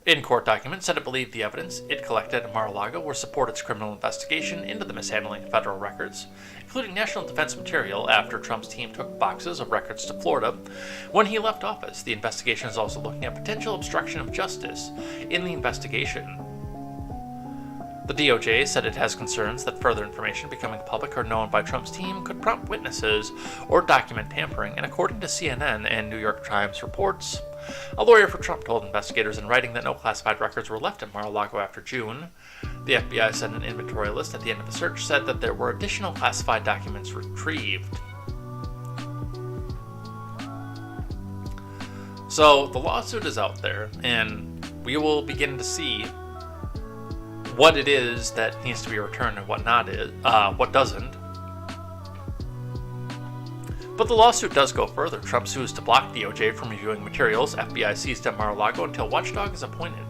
in court documents, said it believed the evidence it collected at Mar-a-Lago would support its criminal investigation into the mishandling of federal records, including national defense material after Trump's team took boxes of records to Florida when he left office. The investigation is also looking at potential obstruction of justice in the investigation. The DOJ said it has concerns that further information becoming public or known by Trump's team could prompt witnesses or document tampering, and according to CNN and New York Times reports, a lawyer for Trump told investigators in writing that no classified records were left at Mar-a-Lago after June. The FBI said an inventory list at the end of the search said that there were additional classified documents retrieved. So the lawsuit is out there, and we will begin to see what it is that needs to be returned and what doesn't. But the lawsuit does go further. Trump sues to block DOJ from reviewing materials FBI seized at Mar-a-Lago until watchdog is appointed.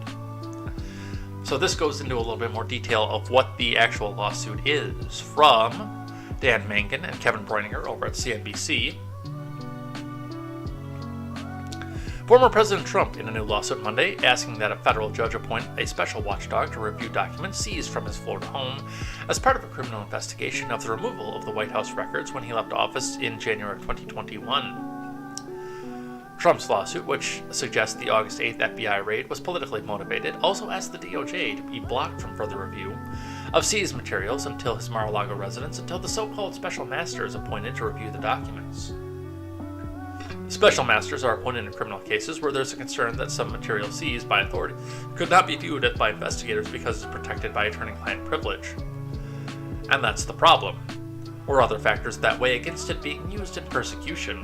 So this goes into a little bit more detail of what the actual lawsuit is from Dan Mangan and Kevin Breininger over at CNBC. Former President Trump in a new lawsuit Monday asking that a federal judge appoint a special watchdog to review documents seized from his Florida home as part of a criminal investigation of the removal of the White House records when he left office in January 2021. Trump's lawsuit, which suggests the August 8th FBI raid was politically motivated, also asked the DOJ to be blocked from further review of seized materials until his Mar-a-Lago residence until the so-called special master is appointed to review the documents. Special masters are appointed in criminal cases where there's a concern that some material seized by authority could not be viewed by investigators because it's protected by attorney-client privilege. And that's the problem. Or other factors that weigh against it being used in prosecution.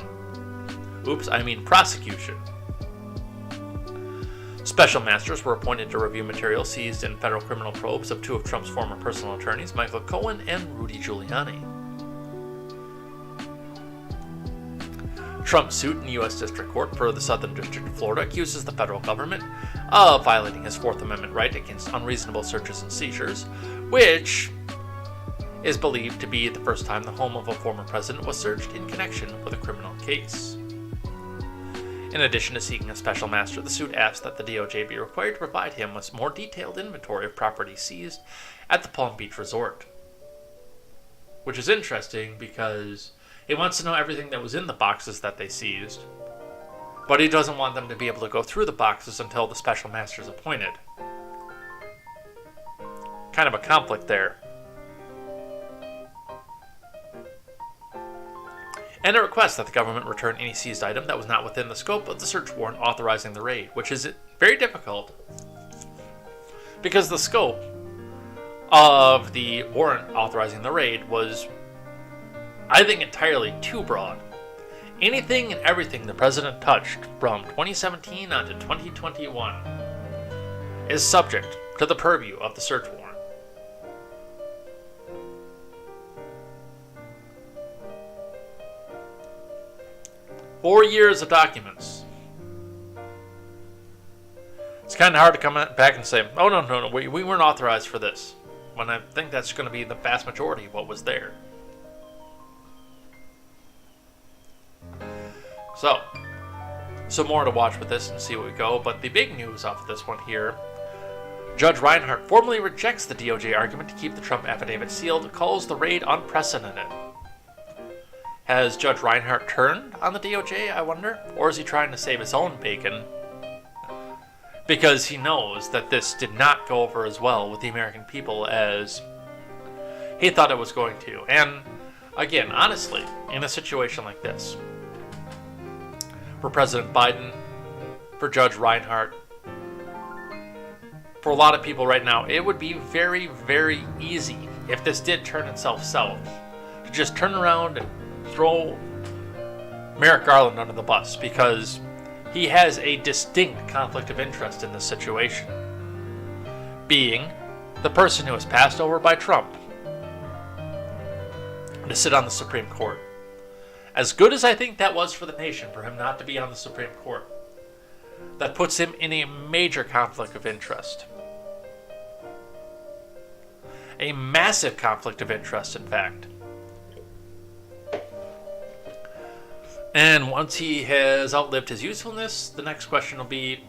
Special masters were appointed to review material seized in federal criminal probes of two of Trump's former personal attorneys, Michael Cohen and Rudy Giuliani. Trump's suit in U.S. District Court for the Southern District of Florida accuses the federal government of violating his Fourth Amendment right against unreasonable searches and seizures, which is believed to be the first time the home of a former president was searched in connection with a criminal case. In addition to seeking a special master, the suit asks that the DOJ be required to provide him with more detailed inventory of property seized at the Palm Beach resort. Which is interesting because he wants to know everything that was in the boxes that they seized, but he doesn't want them to be able to go through the boxes until the special master is appointed. Kind of a conflict there. And a request that the government return any seized item that was not within the scope of the search warrant authorizing the raid, which is very difficult because the scope of the warrant authorizing the raid was, I think, entirely too broad. Anything and everything the president touched from 2017 on to 2021 is subject to the purview of the search warrant. Four years of documents. It's kind of hard to come back and say, oh, no, we weren't authorized for this, when I think that's going to be the vast majority of what was there. So more to watch with this and see where we go, but the big news off of this one here, Judge Reinhart formally rejects the DOJ argument to keep the Trump affidavit sealed, calls the raid unprecedented. Has Judge Reinhart turned on the DOJ, I wonder? Or is he trying to save his own bacon? Because he knows that this did not go over as well with the American people as he thought it was going to. And again, honestly, in a situation like this, for President Biden, for Judge Reinhart, for a lot of people right now, it would be very, very easy if this did turn itself south to just turn around and throw Merrick Garland under the bus, because he has a distinct conflict of interest in this situation, being the person who was passed over by Trump to sit on the Supreme Court. As good as I think that was for the nation, for him not to be on the Supreme Court, that puts him in a major conflict of interest. A massive conflict of interest, in fact. And once he has outlived his usefulness, the next question will be,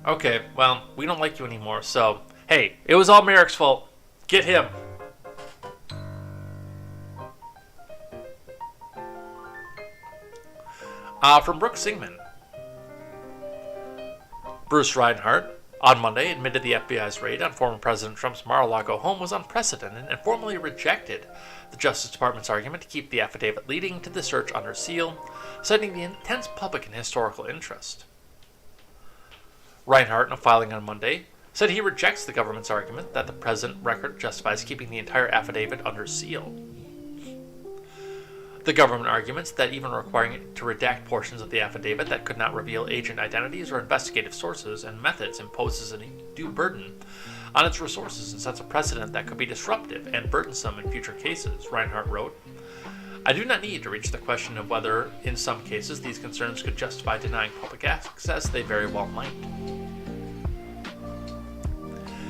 okay, well, we don't like you anymore, so, hey, it was all Merrick's fault. Get him. From Brooke Singman. Bruce Reinhart on Monday admitted the FBI's raid on former President Trump's Mar-a-Lago home was unprecedented and formally rejected the Justice Department's argument to keep the affidavit leading to the search under seal, citing the intense public and historical interest. Reinhart, in a filing on Monday, said he rejects the government's argument that the present record justifies keeping the entire affidavit under seal. The government arguments that even requiring it to redact portions of the affidavit that could not reveal agent identities or investigative sources and methods imposes an undue burden on its resources and sets a precedent that could be disruptive and burdensome in future cases, Reinhart wrote. I do not need to reach the question of whether, in some cases, these concerns could justify denying public access. They very well might.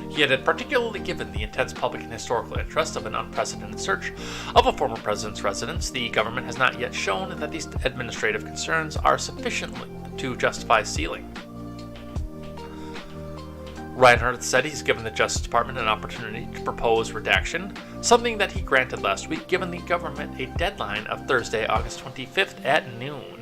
He added, particularly given the intense public and historical interest of an unprecedented search of a former president's residence, the government has not yet shown that these administrative concerns are sufficient to justify sealing. Reinhart said he's given the Justice Department an opportunity to propose redaction, something that he granted last week, giving the government a deadline of Thursday, August 25th at noon.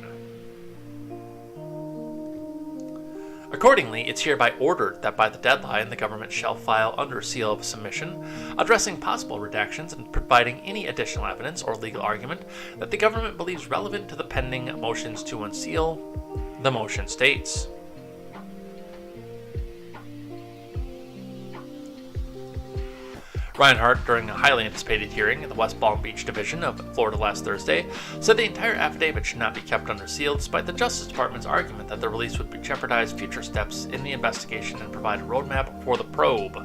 Accordingly, it's hereby ordered that by the deadline, the government shall file under seal of submission, addressing possible redactions and providing any additional evidence or legal argument that the government believes relevant to the pending motions to unseal, the motion states. Reinhart, during a highly anticipated hearing in the West Palm Beach Division of Florida last Thursday, said the entire affidavit should not be kept under seal, despite the Justice Department's argument that the release would jeopardize future steps in the investigation and provide a roadmap for the probe.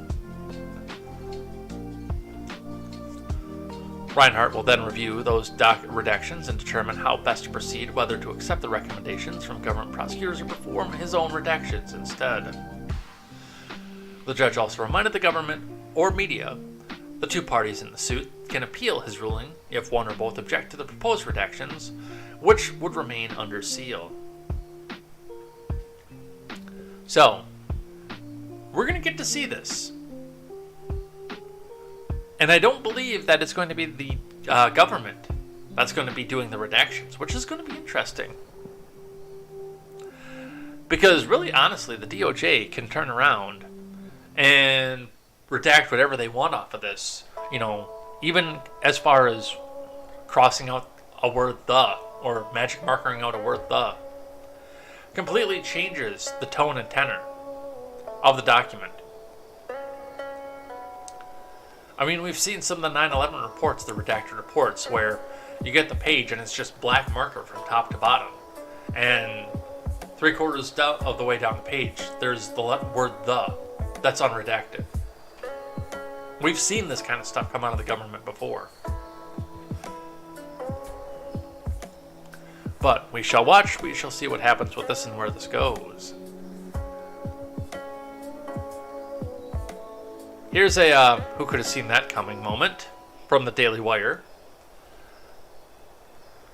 Reinhart will then review those redactions and determine how best to proceed, whether to accept the recommendations from government prosecutors or perform his own redactions instead. The judge also reminded the government or media, the two parties in the suit, can appeal his ruling if one or both object to the proposed redactions, which would remain under seal. So, we're going to get to see this. And I don't believe that it's going to be the government that's going to be doing the redactions, which is going to be interesting. Because really, honestly, the DOJ can turn around and redact whatever they want off of this. You know, even as far as crossing out a word "the" or magic markering out a word "the." Completely changes the tone and tenor of the document. I mean, we've seen some of the 9/11 reports, the redacted reports, where you get the page and it's just black marker from top to bottom. And 3/4 of the way down the page, there's the word "the" that's unredacted. We've seen this kind of stuff come out of the government before. But we shall watch, we shall see what happens with this and where this goes. Here's a who could have seen that coming moment from the Daily Wire.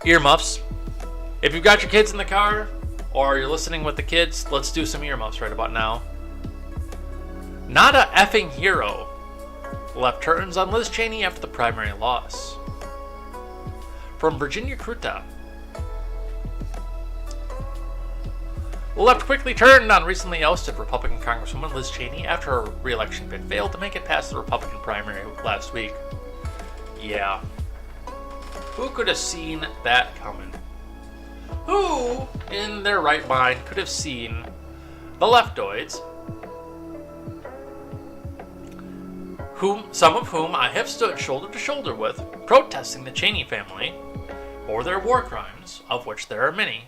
Earmuffs. If you've got your kids in the car or you're listening with the kids, let's do some earmuffs right about now. Not a effing hero left turns on Liz Cheney after the primary loss. From Virginia Kruta. The left quickly turned on recently ousted Republican Congresswoman Liz Cheney after her re-election bid failed to make it past the Republican primary last week. Yeah. Who could have seen that coming? Who, in their right mind, could have seen the leftoids, some of whom I have stood shoulder to shoulder with, protesting the Cheney family for their war crimes, of which there are many.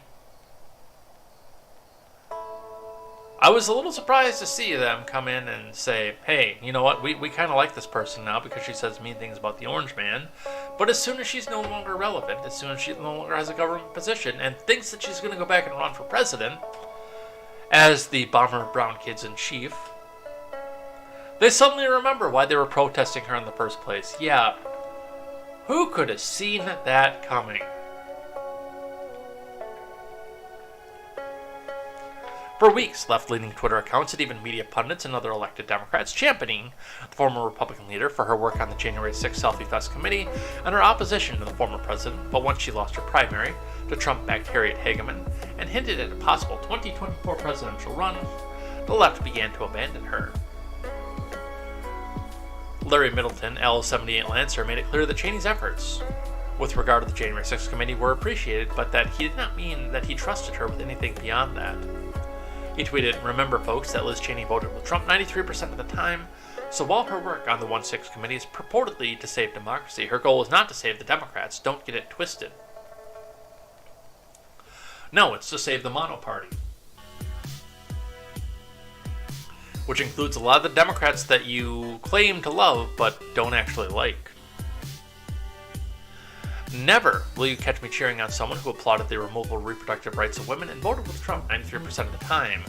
I was a little surprised to see them come in and say, hey, you know what, we kind of like this person now because she says mean things about the Orange Man, but as soon as she's no longer relevant, as soon as she no longer has a government position and thinks that she's going to go back and run for president as the Bomber Brown Kids in Chief, they suddenly remember why they were protesting her in the first place. Yeah, who could have seen that coming? For weeks, left-leaning Twitter accounts and even media pundits and other elected Democrats championing the former Republican leader for her work on the January 6th Selfie Fest committee and her opposition to the former president, but once she lost her primary to Trump-backed Harriet Hageman and hinted at a possible 2024 presidential run, the left began to abandon her. Larry Middleton, L-78 Lancer, made it clear that Cheney's efforts with regard to the January 6th committee were appreciated, but that he did not mean that he trusted her with anything beyond that. He tweeted, "Remember, folks, that Liz Cheney voted with Trump 93% of the time, so while her work on the 1-6 committee is purportedly to save democracy, her goal is not to save the Democrats. Don't get it twisted. No, it's to save the mono party." Which includes a lot of the Democrats that you claim to love but don't actually like. Never will you catch me cheering on someone who applauded the removal of reproductive rights of women and voted with Trump 93% of the time.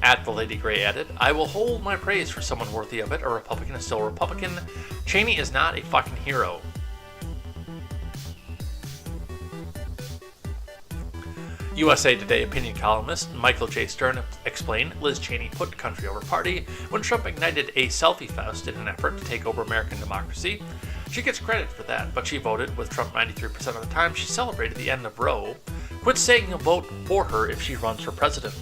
At the Lady Gray added, "I will hold my praise for someone worthy of it. A Republican is still a Republican. Cheney is not a fucking hero." USA Today opinion columnist Michael J. Stern explained Liz Cheney put country over party when Trump ignited a selfie fest in an effort to take over American democracy. She gets credit for that, but she voted with Trump 93% of the time. She celebrated the end of Roe. Quit saying you'll vote for her if she runs for president.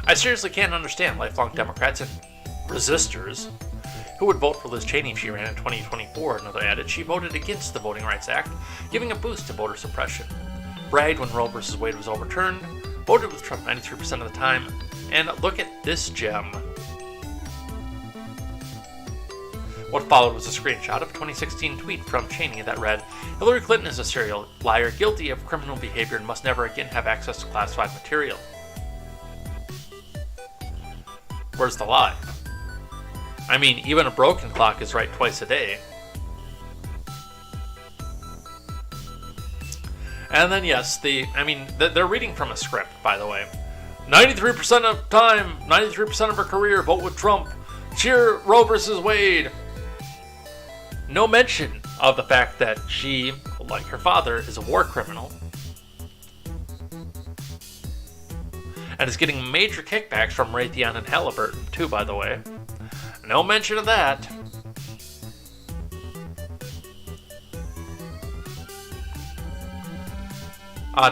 I seriously can't understand lifelong Democrats and resistors who would vote for Liz Cheney if she ran in 2024, another added. She voted against the Voting Rights Act, giving a boost to voter suppression. Bragged when Roe v. Wade was overturned, voted with Trump 93% of the time, and look at this gem. What followed was a screenshot of a 2016 tweet from Cheney that read, "Hillary Clinton is a serial liar guilty of criminal behavior and must never again have access to classified material." Where's the lie? I mean, even a broken clock is right twice a day. And then, yes, they're reading from a script, by the way. 93% of time, 93% of her career, vote with Trump. Cheer Roe versus Wade. No mention of the fact that she, like her father, is a war criminal. And is getting major kickbacks from Raytheon and Halliburton, too, by the way. No mention of that.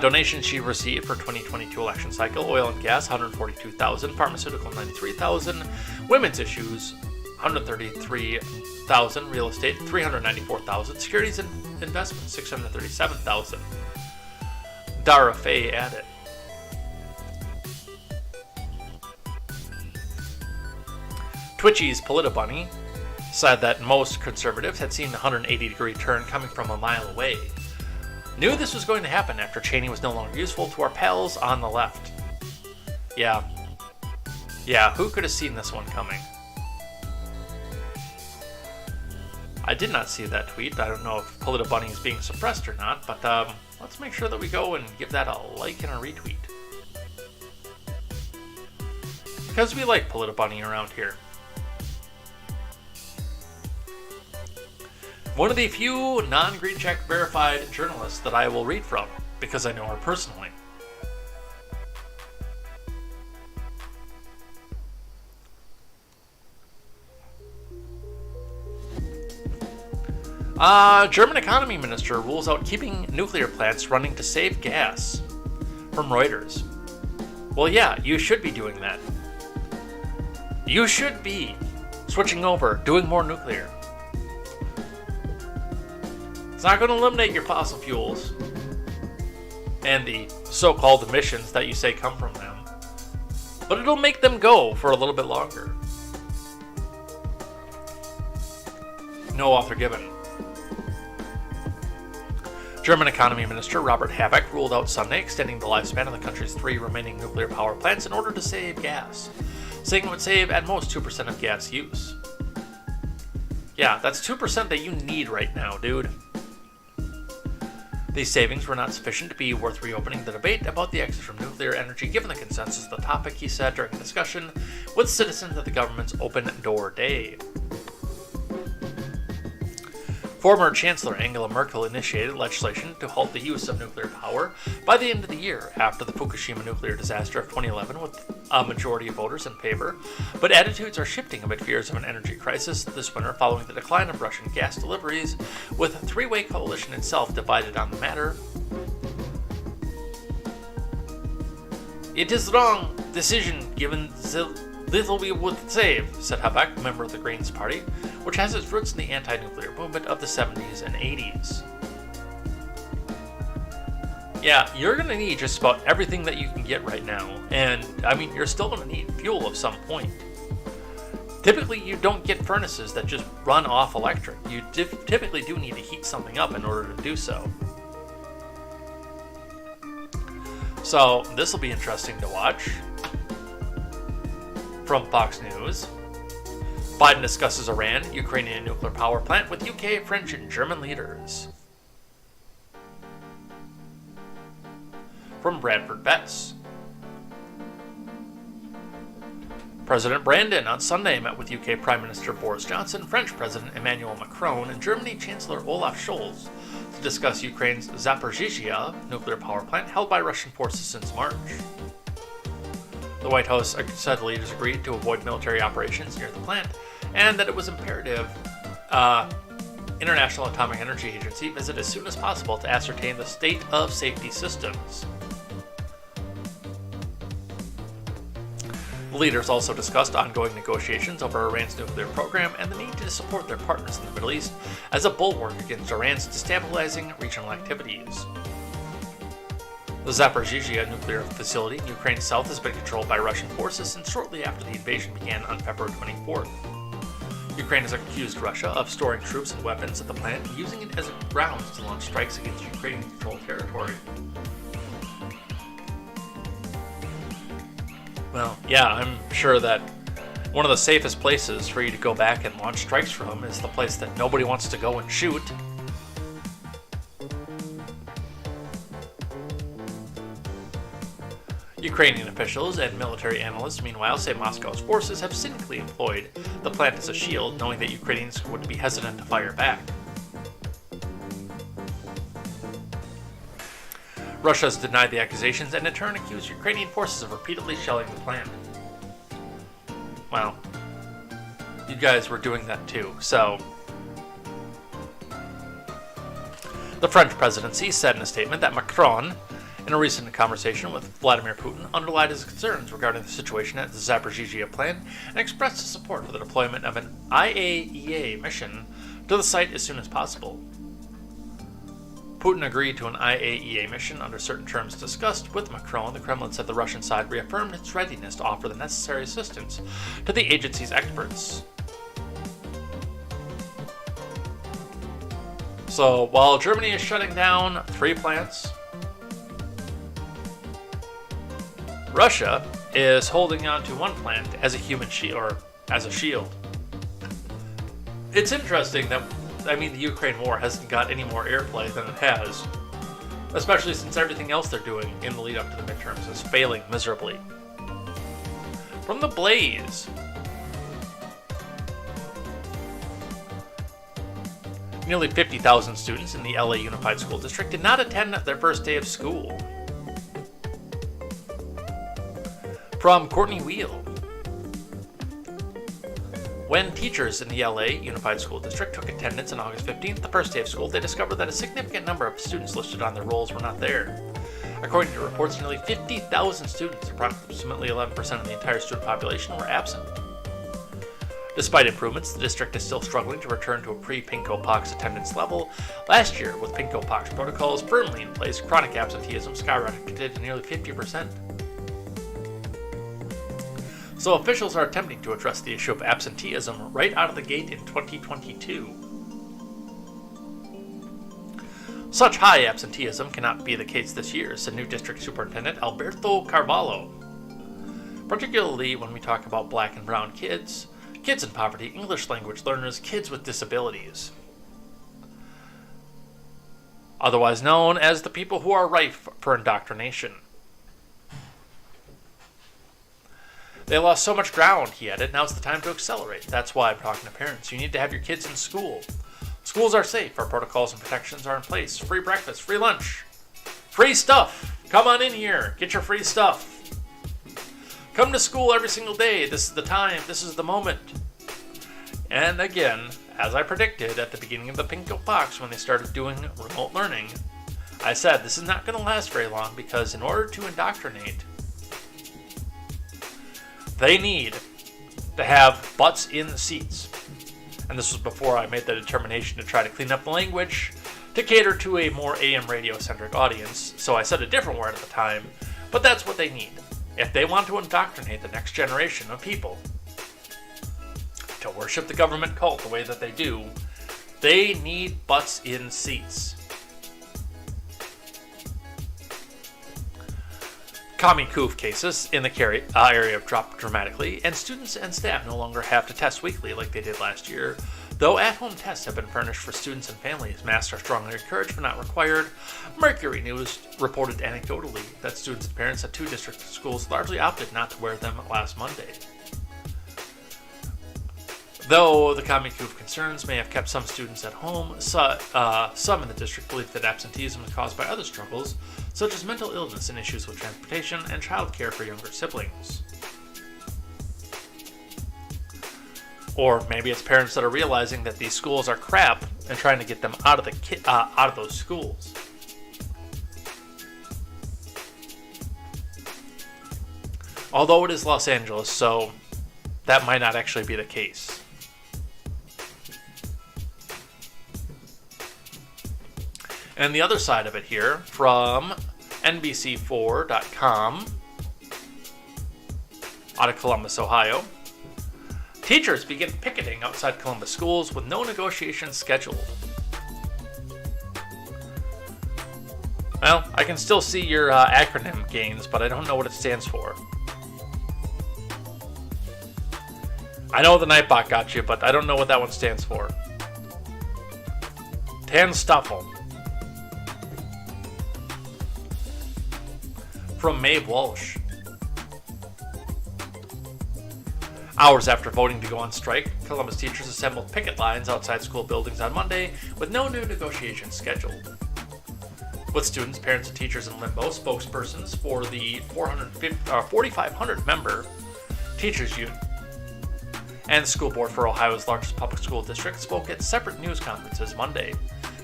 Donations she received for 2022 election cycle: oil and gas, $142,000, pharmaceutical, $93,000, women's issues, $133,000, real estate, $394,000, securities and investments, $637,000. Dara Faye added. Twitchy's Politibunny said that most conservatives had seen the 180-degree turn coming from a mile away. Knew this was going to happen after Cheney was no longer useful to our pals on the left. Yeah, who could have seen this one coming? I did not see that tweet. I don't know if Politibunny is being suppressed or not, but let's make sure that we go and give that a like and a retweet. Because we like Politibunny around here. One of the few non-green check verified journalists that I will read from, because I know her personally. German economy minister rules out keeping nuclear plants running to save gas. From Reuters. Well, yeah, you should be doing that. You should be switching over, doing more nuclear. It's not going to eliminate your fossil fuels and the so-called emissions that you say come from them, but it'll make them go for a little bit longer. No author given. German economy minister Robert Habeck ruled out Sunday extending the lifespan of the country's 3 remaining nuclear power plants in order to save gas, saying it would save at most 2% of gas use. Yeah, that's 2% that you need right now, dude. These savings were not sufficient to be worth reopening the debate about the exit from nuclear energy, given the consensus of the topic, he said during a discussion with citizens at the government's Open Door Day. Former Chancellor Angela Merkel initiated legislation to halt the use of nuclear power by the end of the year after the Fukushima nuclear disaster of 2011, with a majority of voters in favor. But attitudes are shifting amid fears of an energy crisis this winter following the decline of Russian gas deliveries, with a three-way coalition itself divided on the matter. It is wrong decision given the little we would save, said Habeck, member of the Greens Party, which has its roots in the anti-nuclear movement of the 70s and 80s. Yeah, you're going to need just about everything that you can get right now, and, I mean, you're still going to need fuel of some point. Typically, you don't get furnaces that just run off electric. You typically do need to heat something up in order to do so. So, this will be interesting to watch. From Fox News, Biden discusses Iran, Ukrainian nuclear power plant with UK, French, and German leaders. From Bradford Betts, President Brandon on Sunday met with UK Prime Minister Boris Johnson, French President Emmanuel Macron, and Germany Chancellor Olaf Scholz to discuss Ukraine's Zaporizhzhia nuclear power plant held by Russian forces since March. The White House said the leaders agreed to avoid military operations near the plant, and that it was imperative International Atomic Energy Agency visit as soon as possible to ascertain the state of safety systems. The leaders also discussed ongoing negotiations over Iran's nuclear program and the need to support their partners in the Middle East as a bulwark against Iran's destabilizing regional activities. The Zaporizhzhia nuclear facility in Ukraine's south has been controlled by Russian forces since shortly after the invasion began on February 24th. Ukraine has accused Russia of storing troops and weapons at the plant and using it as grounds to launch strikes against Ukrainian-controlled territory. Well, yeah, I'm sure that one of the safest places for you to go back and launch strikes from is the place that nobody wants to go and shoot. Ukrainian officials and military analysts, meanwhile, say Moscow's forces have cynically employed the plant as a shield, knowing that Ukrainians would be hesitant to fire back. Russia has denied the accusations and in turn accused Ukrainian forces of repeatedly shelling the plant. Well, you guys were doing that too, so... The French presidency said in a statement that Macron, in a recent conversation with Vladimir Putin, underlined his concerns regarding the situation at the Zaporizhzhia plant and expressed his support for the deployment of an IAEA mission to the site as soon as possible. Putin agreed to an IAEA mission under certain terms discussed with Macron. The Kremlin said the Russian side reaffirmed its readiness to offer the necessary assistance to the agency's experts. So, while Germany is shutting down 3 plants, Russia is holding on to 1 plant as a human shield, or as a shield. It's interesting that, the Ukraine war hasn't got any more airplay than it has, especially since everything else they're doing in the lead up to the midterms is failing miserably. From The Blaze, nearly 50,000 students in the LA Unified School District did not attend their first day of school. From Courtney Wheel, when teachers in the LA Unified School District took attendance on August 15th, the first day of school, they discovered that a significant number of students listed on their rolls were not there. According to reports, nearly 50,000 students, approximately 11% of the entire student population, were absent. Despite improvements, the district is still struggling to return to a pre-Pinko Pox attendance level. Last year, with Pinko Pox protocols firmly in place, chronic absenteeism skyrocketed to nearly 50%. So officials are attempting to address the issue of absenteeism right out of the gate in 2022. Such high absenteeism cannot be the case this year, said new district superintendent Alberto Carvalho. Particularly when we talk about black and brown kids, kids in poverty, English language learners, kids with disabilities. Otherwise known as the people who are ripe for indoctrination. They lost so much ground, he added. Now's the time to accelerate. That's why I'm talking to parents. You need to have your kids in school. Schools are safe. Our protocols and protections are in place. Free breakfast, free lunch, free stuff. Come on in here. Get your free stuff. Come to school every single day. This is the time. This is the moment. And again, as I predicted at the beginning of the Pinko Pox when they started doing remote learning, I said this is not going to last very long because in order to indoctrinate, They need to have butts in the seats. And this was before I made the determination to try to clean up the language to cater to a more AM radio-centric audience, so I said a different word at the time, but that's what they need. If they want to indoctrinate the next generation of people to worship the government cult the way that they do, they need butts in seats. Commie coof cases in the area have dropped dramatically, and students and staff no longer have to test weekly like they did last year. Though at-home tests have been furnished for students and families, masks are strongly encouraged but not required. Mercury News reported anecdotally that students and parents at 2 district schools largely opted not to wear them last Monday. Though the commie coof concerns may have kept some students at home, some in the district believe that absenteeism is caused by other struggles, such as mental illness and issues with transportation and childcare for younger siblings. Or maybe it's parents that are realizing that these schools are crap and trying to get them out of those schools. Although it is Los Angeles, so that might not actually be the case. And the other side of it here, from NBC4.com, out of Columbus, Ohio. Teachers begin picketing outside Columbus schools with no negotiations scheduled. Well, I can still see your acronym gains, but I don't know what it stands for. I know the Nightbot got you, but I don't know what that one stands for. Tanstuffle. From Maeve Walsh. Hours after voting to go on strike, Columbus teachers assembled picket lines outside school buildings on Monday with no new negotiations scheduled. With students, parents, and teachers in limbo, spokespersons for the 4,500-member teachers union and the school board for Ohio's largest public school district spoke at separate news conferences Monday.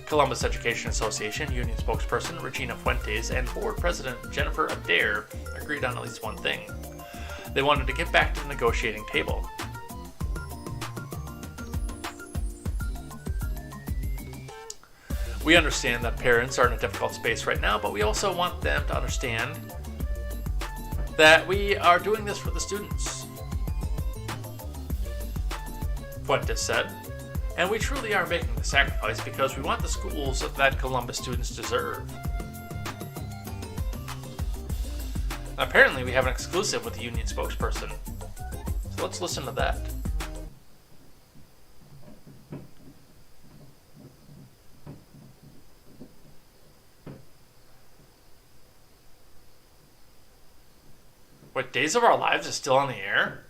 Columbus Education Association union spokesperson Regina Fuentes and board president Jennifer Adair agreed on at least one thing. They wanted to get back to the negotiating table. We understand that parents are in a difficult space right now, but we also want them to understand that we are doing this for the students, Fuentes said. And we truly are making the sacrifice because we want the schools that Columbus students deserve. Apparently, we have an exclusive with the union spokesperson. So let's listen to that. What, Days of Our Lives is still on the air?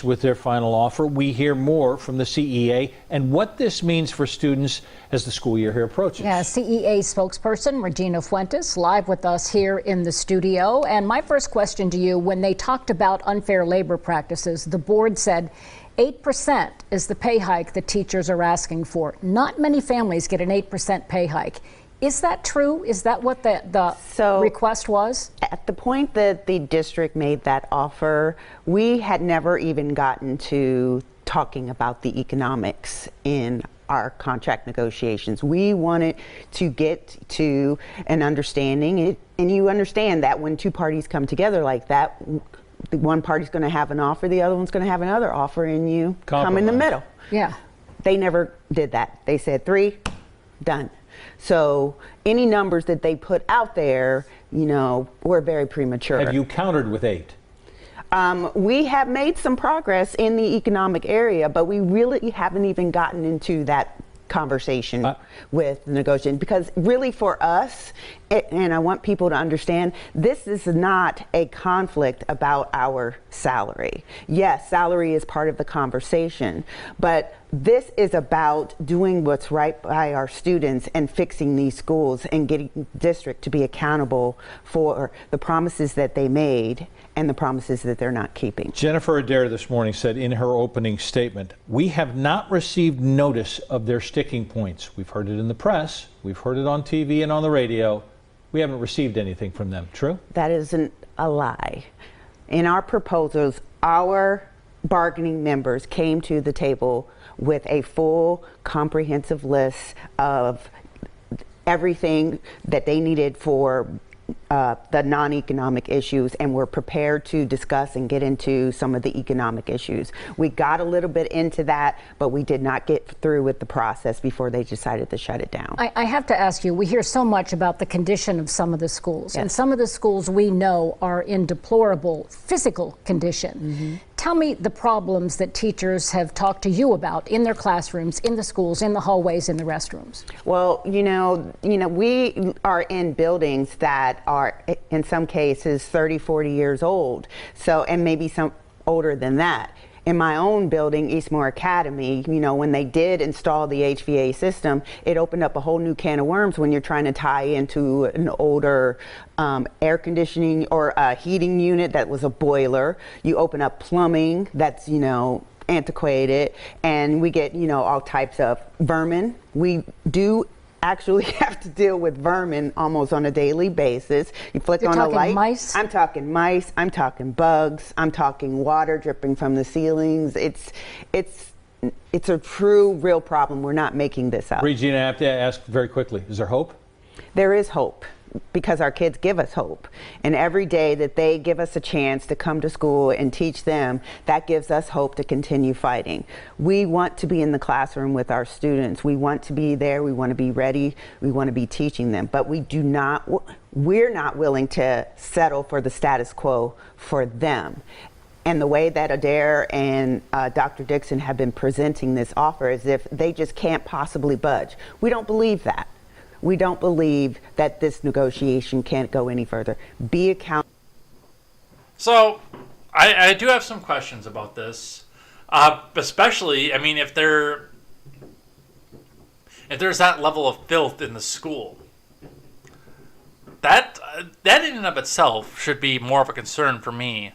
With their final offer, we hear more from the CEA and what this means for students as the school year here approaches. Yeah, CEA spokesperson Regina Fuentes live with us here in the studio. And my first question to you, when they talked about unfair labor practices, the board said 8% is the pay hike that teachers are asking for. Not many families get an 8% pay hike. Is that true? Is that what the request was? At the point that the district made that offer, we had never even gotten to talking about the economics in our contract negotiations. We wanted to get to an understanding, and you understand that when two parties come together like that, the one party's going to have an offer, the other one's going to have another offer, and you come in the middle. Yeah. They never did that. They said 3, done. So any numbers that they put out there, you know, were very premature. Have you countered with 8? We have made some progress in the economic area, but we really haven't even gotten into that conversation with the negotiation, because really for us, and I want people to understand, this is not a conflict about our salary. Yes, salary is part of the conversation, but this is about doing what's right by our students and fixing these schools and getting the district to be accountable for the promises that they made and the promises that they're not keeping. Jennifer Adair this morning said in her opening statement, "We have not received notice of their sticking points. We've heard it in the press, we've heard it on TV and on the radio. We haven't received anything from them." True? That is a lie. In our proposals, our bargaining members came to the table with a full, comprehensive list of everything that they needed for the non-economic issues, and we're prepared to discuss and get into some of the economic issues. We got a little bit into that, but we did not get through with the process before they decided to shut it down. I have to ask you, we hear so much about the condition of some of the schools, Yes. and some of the schools we know are in deplorable physical condition. Tell me the problems that teachers have talked to you about in their classrooms, in the schools, in the hallways, in the restrooms. Well, we are in buildings that are, in some cases, 30, 40 years old. So, and maybe some older than that. In my own building, Eastmore Academy, when they did install the HVA system, it opened up a whole new can of worms when you're trying to tie into an older air conditioning or a heating unit that was a boiler. You open up plumbing that's, antiquated, and we get, all types of vermin. We do actually have to deal with vermin almost on a daily basis. You flick You're on a talking light. mice? I'm talking mice. I'm talking bugs. I'm talking water dripping from the ceilings. It's a true, real problem. We're not making this up. Regina, I have to ask very quickly, is there hope? There is hope, because our kids give us hope. And every day that they give us a chance to come to school and teach them, that gives us hope to continue fighting. We want to be in the classroom with our students. We want to be there. We want to be ready. We want to be teaching them. But we're not willing to settle for the status quo for them. And the way that Adair and Dr. Dixon have been presenting this offer is if they just can't possibly budge. We don't believe that. We don't believe that this negotiation can't go any further. Be accountable. So, I do have some questions about this, especially, I mean, if there's that level of filth in the school, that in and of itself should be more of a concern for me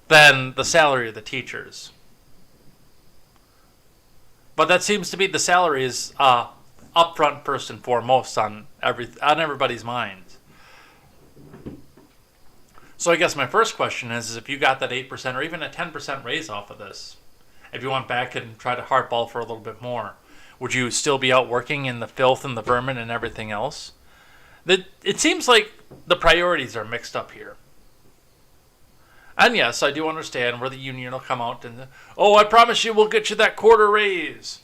than the salary of the teachers. But that seems to be the salary is up front first and foremost on everybody's minds. So I guess my first question is if you got that 8% or even a 10% raise off of this, if you went back and tried to hardball for a little bit more, would you still be out working in the filth and the vermin and everything else? It seems like the priorities are mixed up here. And yes, I do understand where the union will come out and, I promise you we'll get you that quarter raise.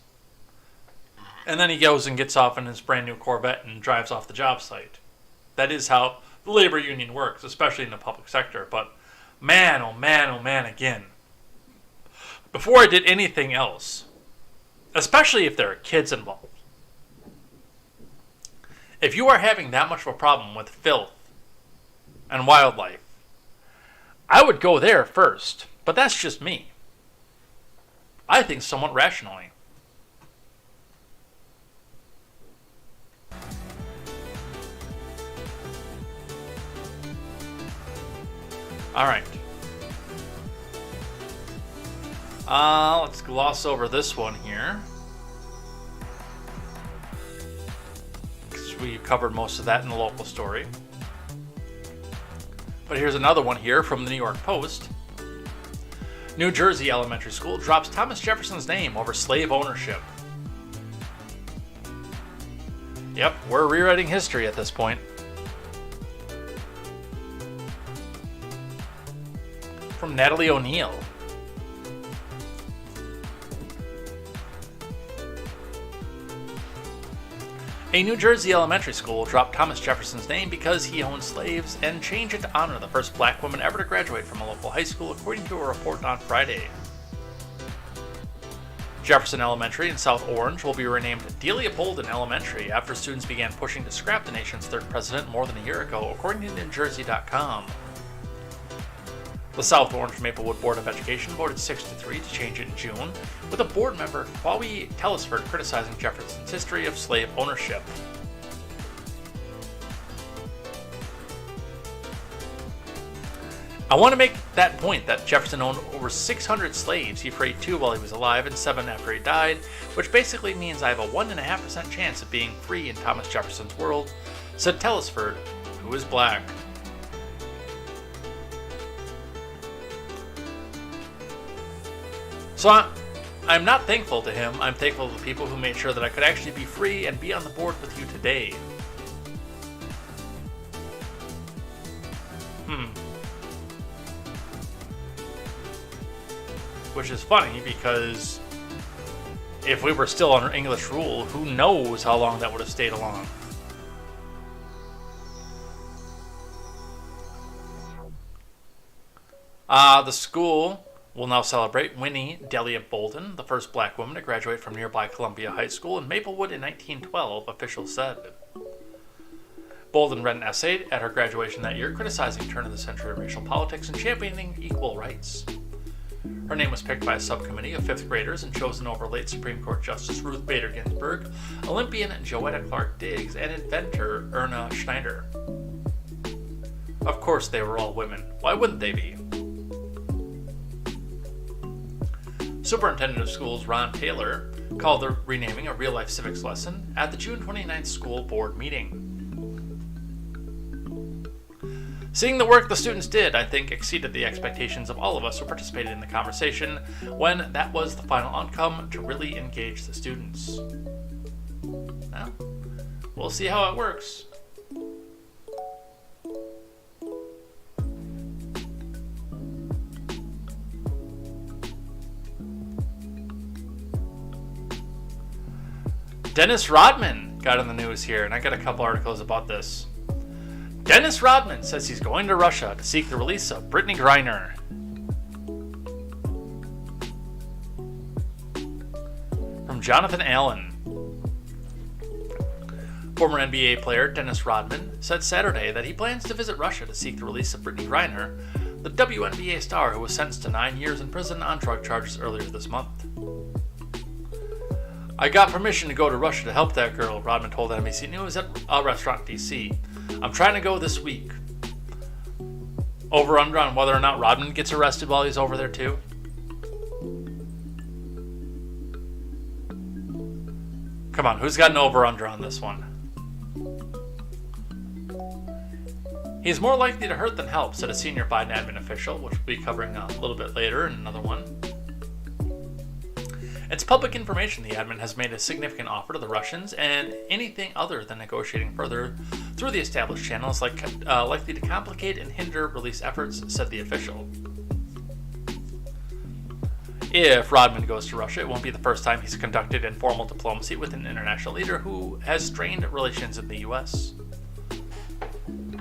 And then he goes and gets off in his brand new Corvette and drives off the job site. That is how the labor union works, especially in the public sector. But man, oh man, again. Before I did anything else, especially if there are kids involved, if you are having that much of a problem with filth and wildlife, I would go there first. But that's just me. I think somewhat rationally. All right. Let's gloss over this one here. Because we covered most of that in the local story. But here's another one here from the New York Post. New Jersey elementary school drops Thomas Jefferson's name over slave ownership. Yep, we're rewriting history at this point. From Natalie O'Neill. A New Jersey elementary school dropped Thomas Jefferson's name because he owned slaves and changed it to honor the first black woman ever to graduate from a local high school, according to a report on Friday. Jefferson Elementary in South Orange will be renamed Delia Bolden Elementary after students began pushing to scrap the nation's third president more than a year ago, according to NewJersey.com. The South Orange Maplewood Board of Education voted 6-3 to change it in June, with a board member, Fauci Telesford, criticizing Jefferson's history of slave ownership. I want to make that point that Jefferson owned over 600 slaves. He freed 2 while he was alive and 7 after he died, which basically means I have a 1.5% chance of being free in Thomas Jefferson's world, said Telesford, who is black. So I'm not thankful to him. I'm thankful to the people who made sure that I could actually be free and be on the board with you today. Which is funny because if we were still under English rule, who knows how long that would have stayed along. The school will now celebrate Winnie Delia Bolden, the first black woman to graduate from nearby Columbia High School in Maplewood in 1912, officials said. Bolden read an essay at her graduation that year criticizing turn-of-the-century racial politics and championing equal rights. Her name was picked by a subcommittee of fifth graders and chosen over late Supreme Court Justice Ruth Bader Ginsburg, Olympian Joetta Clark Diggs, and inventor Erna Schneider. Of course they were all women. Why wouldn't they be? Superintendent of Schools Ron Taylor called the renaming a real-life civics lesson at the June 29th school board meeting. Seeing the work the students did, I think, exceeded the expectations of all of us who participated in the conversation when that was the final outcome to really engage the students. Well, we'll see how it works. Dennis Rodman got in the news here, and I got a couple articles about this. Dennis Rodman says he's going to Russia to seek the release of Brittany Griner. From Jonathan Allen. Former NBA player Dennis Rodman said Saturday that he plans to visit Russia to seek the release of Brittany Griner, the WNBA star who was sentenced to 9 years in prison on drug charges earlier this month. I got permission to go to Russia to help that girl, Rodman told NBC News at a restaurant in D.C. I'm trying to go this week. Over under on whether or not Rodman gets arrested while he's over there too? Come on, who's got an over under on this one? He's more likely to hurt than help, said a senior Biden admin official, which we'll be covering a little bit later in another one. It's public information the admin has made a significant offer to the Russians, and anything other than negotiating further through the established channels likely to complicate and hinder release efforts, said the official. If Rodman goes to Russia, it won't be the first time he's conducted informal diplomacy with an international leader who has strained relations in the U.S.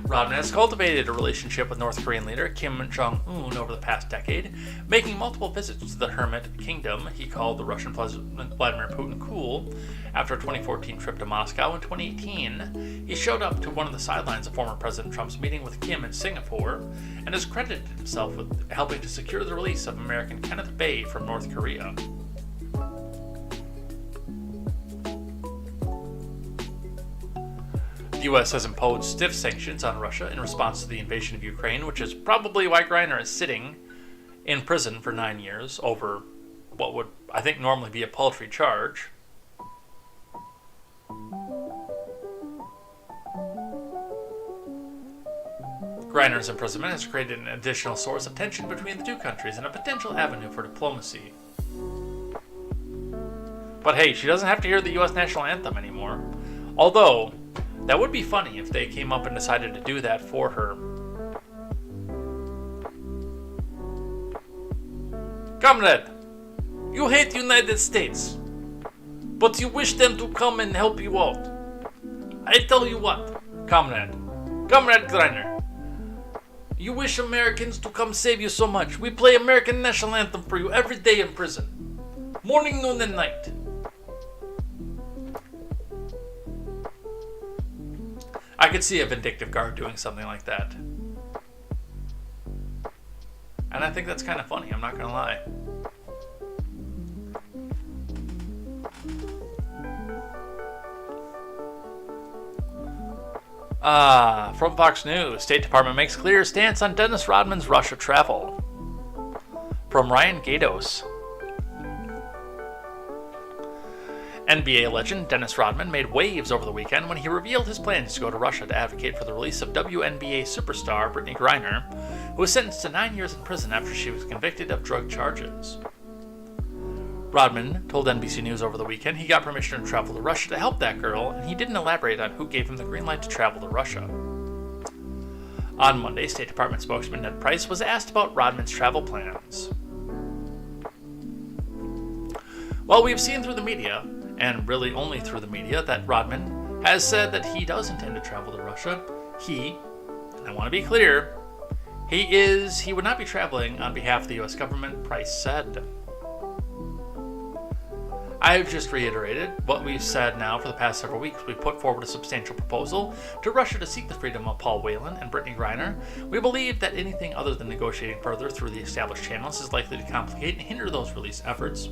Rodman has cultivated a relationship with North Korean leader Kim Jong-un over the past decade, making multiple visits to the Hermit Kingdom he called the Russian President Vladimir Putin cool. After a 2014 trip to Moscow in 2018, he showed up to one of the sidelines of former President Trump's meeting with Kim in Singapore and has credited himself with helping to secure the release of American Kenneth Bae from North Korea. The U.S. has imposed stiff sanctions on Russia in response to the invasion of Ukraine, which is probably why Griner is sitting in prison for 9 years over what would, I think, normally be a paltry charge. Griner's imprisonment has created an additional source of tension between the two countries and a potential avenue for diplomacy. But hey, she doesn't have to hear the U.S. national anthem anymore. Although, that would be funny if they came up and decided to do that for her. Comrade, you hate the United States, but you wish them to come and help you out. I tell you what, Comrade Griner, you wish Americans to come save you so much. We play American national anthem for you every day in prison, morning, noon, and night. I could see a vindictive guard doing something like that. And I think that's kind of funny, I'm not gonna lie. From Fox News, State Department makes clear stance on Dennis Rodman's Russia travel. From Ryan Gatos. NBA legend Dennis Rodman made waves over the weekend when he revealed his plans to go to Russia to advocate for the release of WNBA superstar Brittany Griner, who was sentenced to 9 years in prison after she was convicted of drug charges. Rodman told NBC News over the weekend he got permission to travel to Russia to help that girl, and he didn't elaborate on who gave him the green light to travel to Russia. On Monday, State Department spokesman Ned Price was asked about Rodman's travel plans. Well, we've seen through the media, and really only through the media, that Rodman has said that he does intend to travel to Russia. And I want to be clear, he would not be traveling on behalf of the U.S. government, Price said. I've just reiterated what we've said now for the past several weeks. We put forward a substantial proposal to Russia to seek the freedom of Paul Whelan and Brittany Griner. We believe that anything other than negotiating further through the established channels is likely to complicate and hinder those release efforts.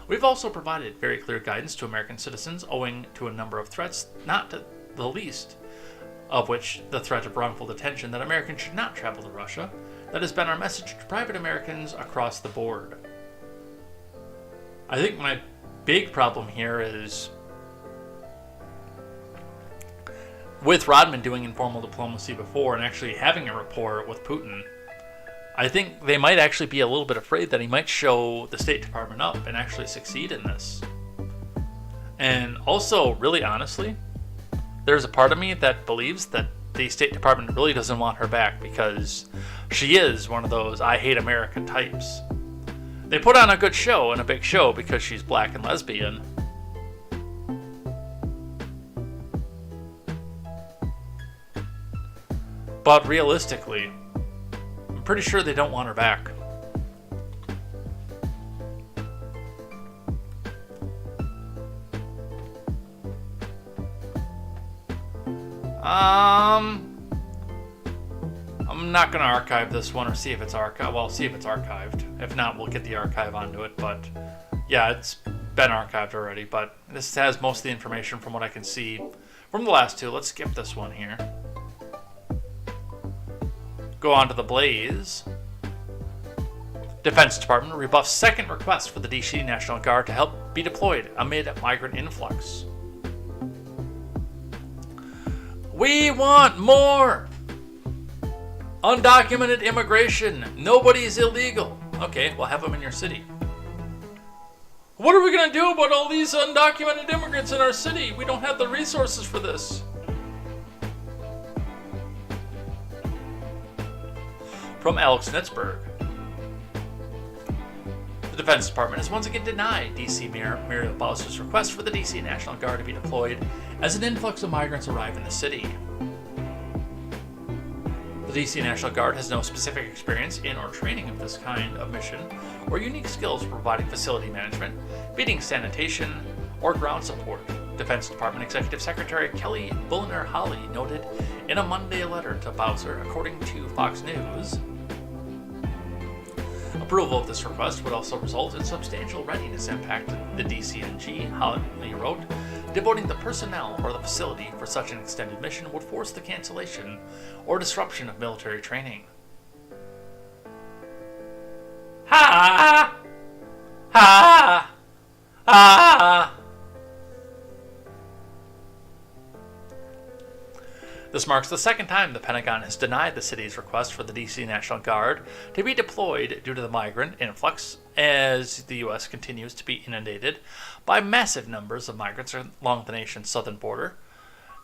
We've also provided very clear guidance to American citizens owing to a number of threats, not to the least of which the threat of wrongful detention, that Americans should not travel to Russia. That has been our message to private Americans across the board. I think my big problem here is with Rodman doing informal diplomacy before and actually having a rapport with Putin. I think they might actually be a little bit afraid that he might show the State Department up and actually succeed in this. And also, really honestly, there's a part of me that believes that the State Department really doesn't want her back because she is one of those I hate America types. They put on a good show and a big show because she's black and lesbian. But realistically, I'm pretty sure they don't want her back. I'm not going to archive this one or see if it's archived. Well, see if it's archived. If not, we'll get the archive onto it. But yeah, it's been archived already. But this has most of the information from what I can see from the last two. Let's skip this one here. Go on to the Blaze. Defense Department rebuffs second request for the DC National Guard to help be deployed amid migrant influx. We want more undocumented immigration. Nobody's illegal. Okay, well, have them in your city. What are we going to do about all these undocumented immigrants in our city? We don't have the resources for this. From Alex Nitzberg. The Defense Department has once again denied D.C. Mayor Muriel Bowser's request for the D.C. National Guard to be deployed as an influx of migrants arrive in the city. The D.C. National Guard has no specific experience in or training of this kind of mission or unique skills for providing facility management, beating sanitation, or ground support, Defense Department Executive Secretary Kelly Bulliner Holly noted in a Monday letter to Bowser, according to Fox News. Approval of this request would also result in substantial readiness impact, the DCNG, Holly wrote. Devoting the personnel or the facility for such an extended mission would force the cancellation or disruption of military training. Ha! Ha! Ha! This marks the second time the Pentagon has denied the city's request for the D.C. National Guard to be deployed due to the migrant influx as the U.S. continues to be inundated by massive numbers of migrants along the nation's southern border.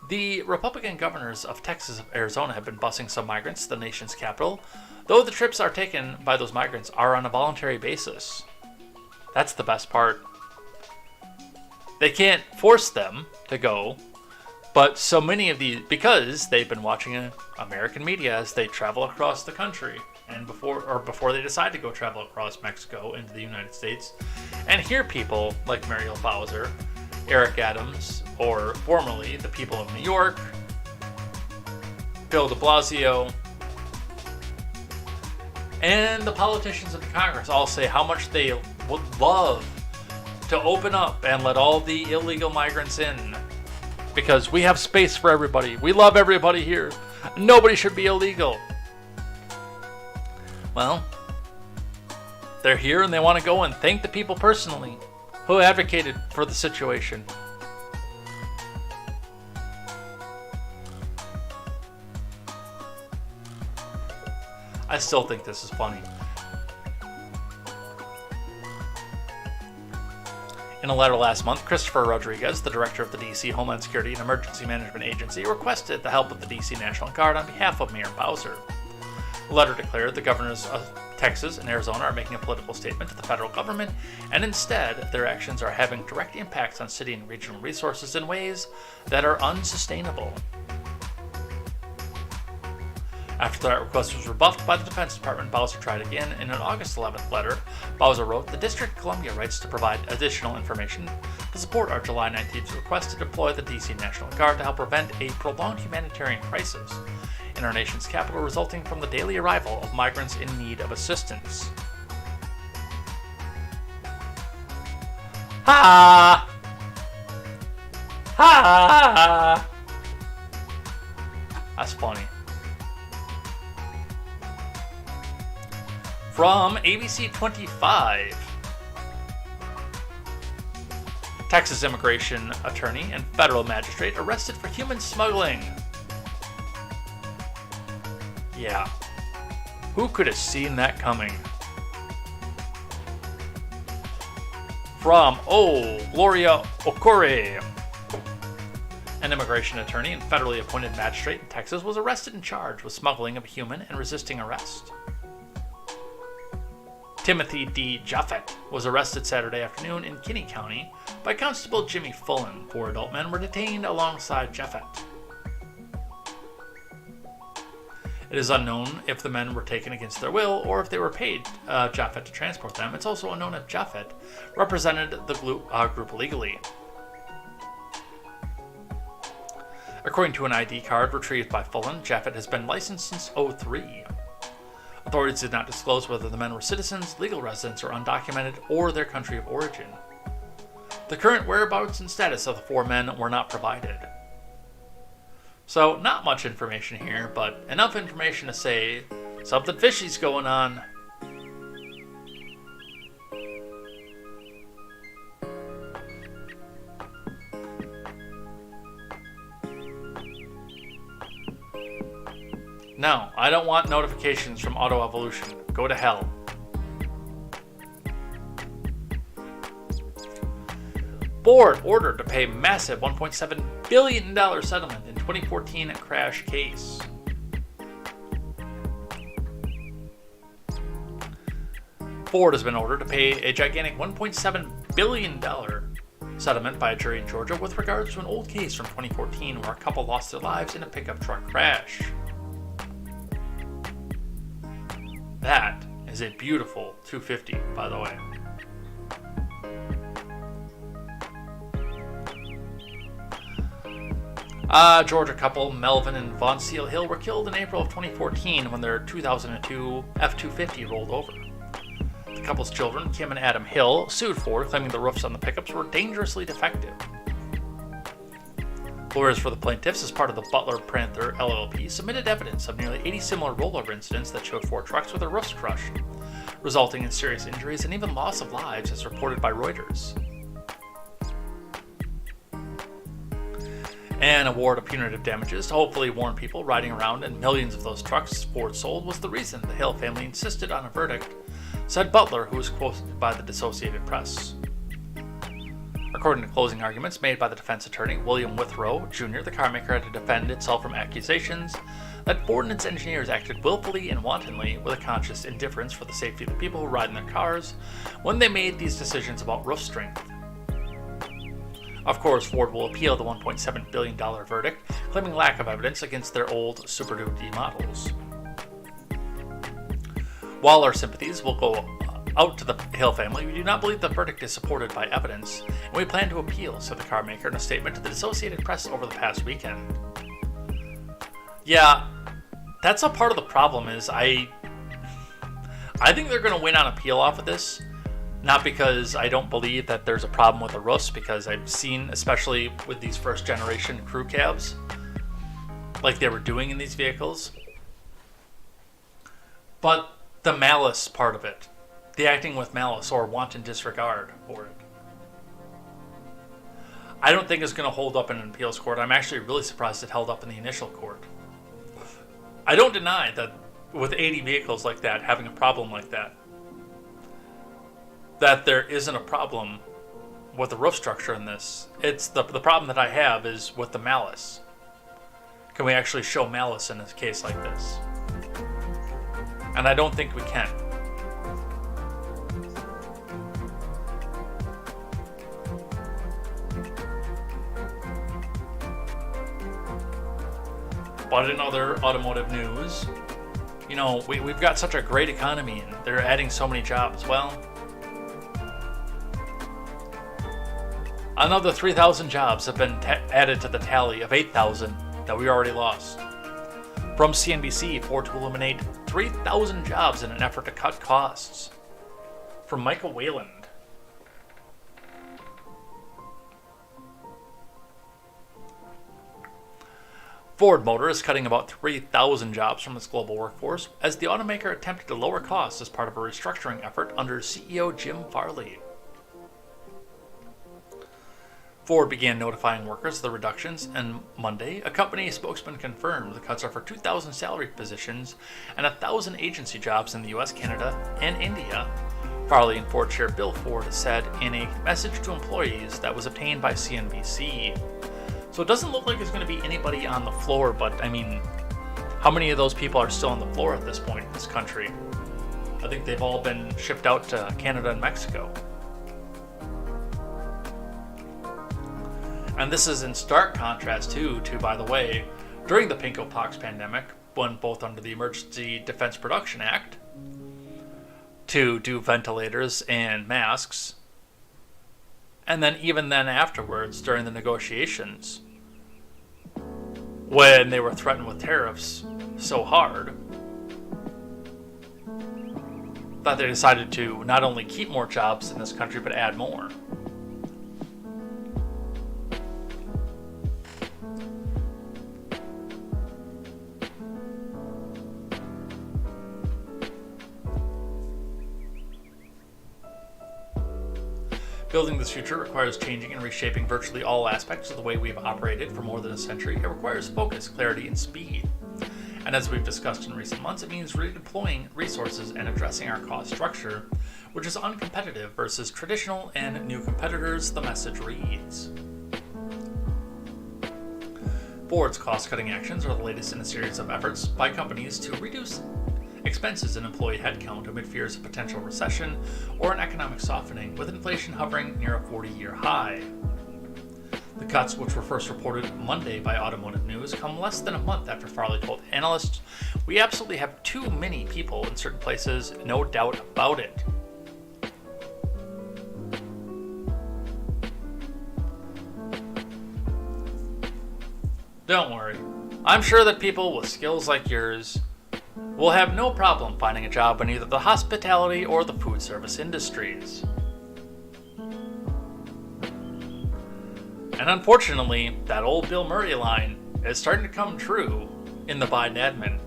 The Republican governors of Texas and Arizona have been busing some migrants to the nation's capital, though the trips are taken by those migrants are on a voluntary basis. That's the best part. They can't force them to go. But so many of these, because they've been watching American media as they travel across the country, and before they decide to go travel across Mexico into the United States, and hear people like Muriel Bowser, Eric Adams, or formerly the people of New York, Bill de Blasio, and the politicians of the Congress all say how much they would love to open up and let all the illegal migrants in. Because we have space for everybody. We love everybody here. Nobody should be illegal. Well, they're here and they want to go and thank the people personally who advocated for the situation. I still think this is funny. In a letter last month, Christopher Rodriguez, the director of the D.C. Homeland Security and Emergency Management Agency, requested the help of the D.C. National Guard on behalf of Mayor Bowser. The letter declared the governors of Texas and Arizona are making a political statement to the federal government, and instead, their actions are having direct impacts on city and regional resources in ways that are unsustainable. After that request was rebuffed by the Defense Department, Bowser tried again. In an August 11th letter, Bowser wrote, "The District of Columbia writes to provide additional information to support our July 19th request to deploy the D.C. National Guard to help prevent a prolonged humanitarian crisis in our nation's capital resulting from the daily arrival of migrants in need of assistance." Ha! Ha! That's funny. From ABC 25, Texas immigration attorney and federal magistrate arrested for human smuggling. Yeah, who could have seen that coming? From Gloria Ocore, an immigration attorney and federally appointed magistrate in Texas was arrested and charged with smuggling of a human and resisting arrest. Timothy D. Jaffet was arrested Saturday afternoon in Kinney County by Constable Jimmy Fullen. 4 adult men were detained alongside Jaffet. It is unknown if the men were taken against their will or if they were paid Jaffet to transport them. It's also unknown if Jaffet represented the group legally. According to an ID card retrieved by Fullen, Jaffet has been licensed since 2003. Authorities did not disclose whether the men were citizens, legal residents, or undocumented, or their country of origin. The current whereabouts and status of the 4 men were not provided. So, not much information here, but enough information to say something fishy's going on. No, I don't want notifications from Auto Evolution. Go to hell. Ford ordered to pay massive $1.7 billion settlement in 2014 crash case. Ford has been ordered to pay a gigantic $1.7 billion settlement by a jury in Georgia with regards to an old case from 2014 where a couple lost their lives in a pickup truck crash. That is a beautiful 250, by the way. Georgia couple Melvin and Von Seal Hill were killed in April of 2014 when their 2002 F-250 rolled over. The couple's children, Kim and Adam Hill, sued Ford, claiming the roofs on the pickups were dangerously defective. Lawyers for the plaintiffs, as part of the Butler Panther LLP, submitted evidence of nearly 80 similar rollover incidents that showed 4 trucks with their roofs crushed, resulting in serious injuries and even loss of lives, as reported by Reuters. An award of punitive damages to hopefully warn people riding around in millions of those trucks Ford sold was the reason the Hill family insisted on a verdict, said Butler, who was quoted by the Associated Press. According to closing arguments made by the defense attorney, William Withrow, Jr., the carmaker had to defend itself from accusations that Ford and its engineers acted willfully and wantonly with a conscious indifference for the safety of the people who ride in their cars when they made these decisions about roof strength. Of course, Ford will appeal the $1.7 billion verdict, claiming lack of evidence against their old Super Duty models. While our sympathies will go out to the Hill family, we do not believe the verdict is supported by evidence, and we plan to appeal, said the carmaker in a statement to the Associated Press over the past weekend. Yeah, that's a part of the problem is I think they're going to win on appeal off of this. Not because I don't believe that there's a problem with the roofs, because I've seen, especially with these first generation crew cabs, like they were doing in these vehicles, but the malice part of it, the acting with malice or wanton disregard for it, I don't think is going to hold up in an appeals court. I'm actually really surprised it held up in the initial court. I don't deny that with 80 vehicles like that, having a problem like that, that there isn't a problem with the roof structure in this. It's the problem that I have is with the malice. Can we actually show malice in a case like this? And I don't think we can. But in other automotive news, you know, we've got such a great economy and they're adding so many jobs. Well, another 3,000 jobs have been added to the tally of 8,000 that we already lost. From CNBC, Ford to eliminate 3,000 jobs in an effort to cut costs. From Michael Wayland. Ford Motor is cutting about 3,000 jobs from its global workforce as the automaker attempted to lower costs as part of a restructuring effort under CEO Jim Farley. Ford began notifying workers of the reductions, and Monday, a company spokesman confirmed the cuts are for 2,000 salaried positions and 1,000 agency jobs in the US, Canada, and India. Farley and Ford chair Bill Ford said in a message to employees that was obtained by CNBC. So it doesn't look like there's going to be anybody on the floor, but I mean, how many of those people are still on the floor at this point in this country? I think they've all been shipped out to Canada and Mexico. And this is in stark contrast to, by the way, during the Pinko-Pox pandemic, when both under the Emergency Defense Production Act to do ventilators and masks, and then even then afterwards, during the negotiations, when they were threatened with tariffs so hard that they decided to not only keep more jobs in this country, but add more. Building this future requires changing and reshaping virtually all aspects of the way we've operated for more than a century. It requires focus, clarity, and speed. And as we've discussed in recent months, it means redeploying resources and addressing our cost structure, which is uncompetitive versus traditional and new competitors, the message reads. Ford's cost-cutting actions are the latest in a series of efforts by companies to reduce expenses and employee headcount amid fears of potential recession or an economic softening, with inflation hovering near a 40-year high. The cuts, which were first reported Monday by Automotive News, come less than a month after Farley told analysts, "We absolutely have too many people in certain places, no doubt about it." Don't worry. I'm sure that people with skills like yours will have no problem finding a job in either the hospitality or the food service industries. And unfortunately, that old Bill Murray line is starting to come true in the Biden admin.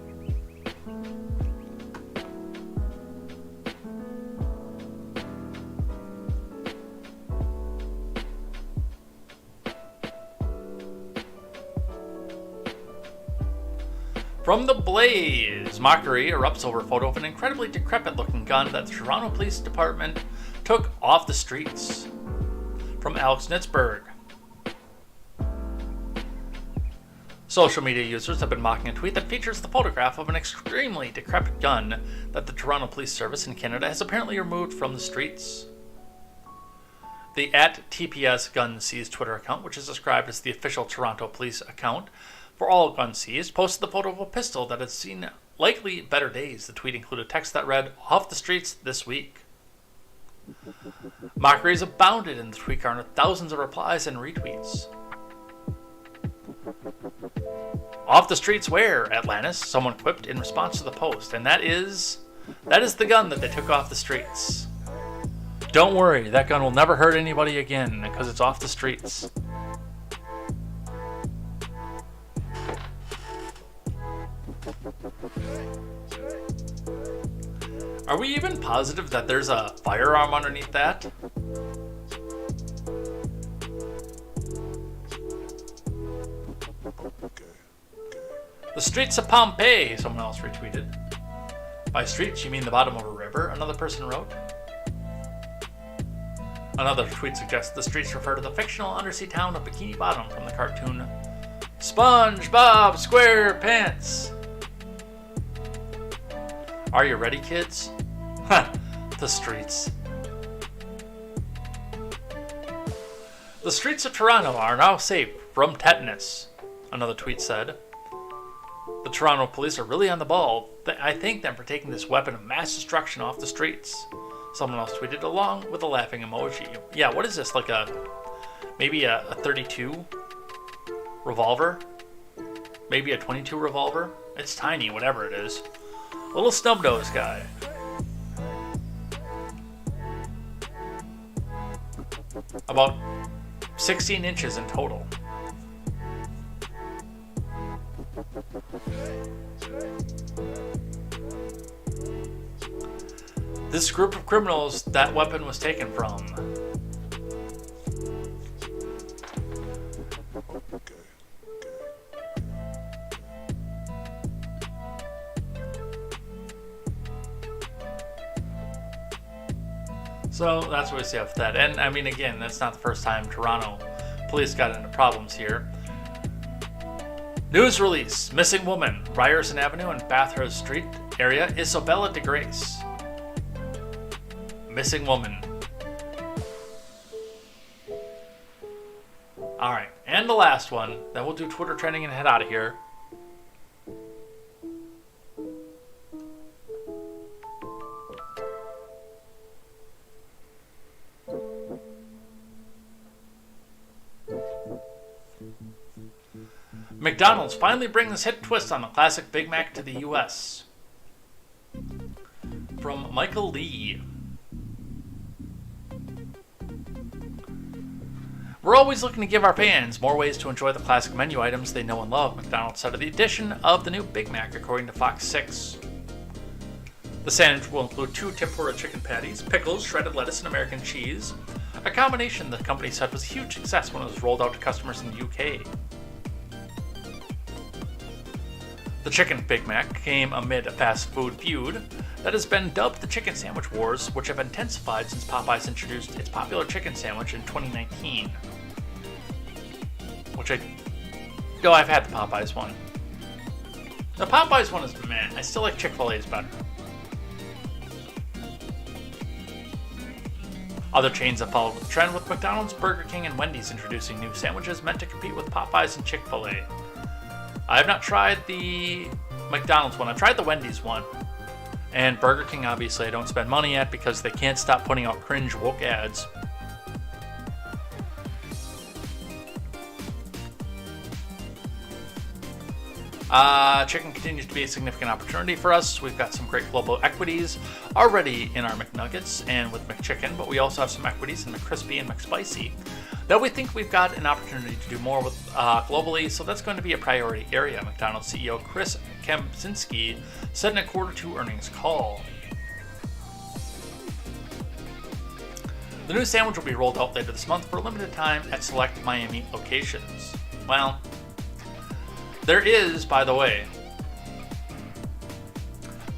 From the Blaze, mockery erupts over photo of an incredibly decrepit-looking gun that the Toronto Police Department took off the streets. From Alex Nitzberg. Social media users have been mocking a tweet that features the photograph of an extremely decrepit gun that the Toronto Police Service in Canada has apparently removed from the streets. The @TPS Gun Seized Twitter account, which is described as the official Toronto Police account for all guns seized, posted the photo of a pistol that had seen likely better days. The tweet included text that read, "Off the streets this week." Mockeries abounded in the tweet, garnered thousands of replies and retweets. "Off the streets where, Atlantis?" someone quipped in response to the post, and that is the gun that they took off the streets. Don't worry, that gun will never hurt anybody again because it's off the streets. Are we even positive that there's a firearm underneath that? The streets of Pompeii, someone else retweeted. By streets, you mean the bottom of a river, another person wrote. Another tweet suggests the streets refer to the fictional undersea town of Bikini Bottom from the cartoon SpongeBob SquarePants. Are you ready, kids? The streets. The streets of Toronto are now safe from tetanus, another tweet said. The Toronto police are really on the ball. I thank them for taking this weapon of mass destruction off the streets. Someone else tweeted along with a laughing emoji. Yeah, what is this? Like maybe a 32 revolver? Maybe a 22 revolver? It's tiny, whatever it is. Little snub-nosed guy. About 16 inches in total. This group of criminals that weapon was taken from. So that's what we see with that. And I mean, again, that's not the first time Toronto police got into problems here. News release. Missing woman. Ryerson Avenue and Bathurst Street area. Isabella de Grace. Missing woman. Alright, and the last one. Then we'll do Twitter trending and head out of here. McDonald's finally brings hit twist on the classic Big Mac to the U.S. From Michael Lee. We're always looking to give our fans more ways to enjoy the classic menu items they know and love, McDonald's said of the addition of the new Big Mac, according to Fox 6. The sandwich will include 2 tempura chicken patties, pickles, shredded lettuce, and American cheese, a combination the company said was a huge success when it was rolled out to customers in the UK. The Chicken Big Mac came amid a fast food feud that has been dubbed the Chicken Sandwich Wars, which have intensified since Popeyes introduced its popular chicken sandwich in 2019. I've had the Popeyes one. The Popeyes one is meh. I still like Chick-fil-A's better. Other chains have followed the trend, with McDonald's, Burger King, and Wendy's introducing new sandwiches meant to compete with Popeyes and Chick-fil-A. I have not tried the McDonald's one. I've tried the Wendy's one. And Burger King, obviously, I don't spend money at because they can't stop putting out cringe woke ads. Chicken continues to be a significant opportunity for us. We've got some great global equities already in our McNuggets and with McChicken, but we also have some equities in McCrispy and McSpicy that we think we've got an opportunity to do more with globally, so that's going to be a priority area, McDonald's CEO Chris Kempczynski said in a Q2 earnings call. The new sandwich will be rolled out later this month for a limited time at select Miami locations. Well, there is, by the way,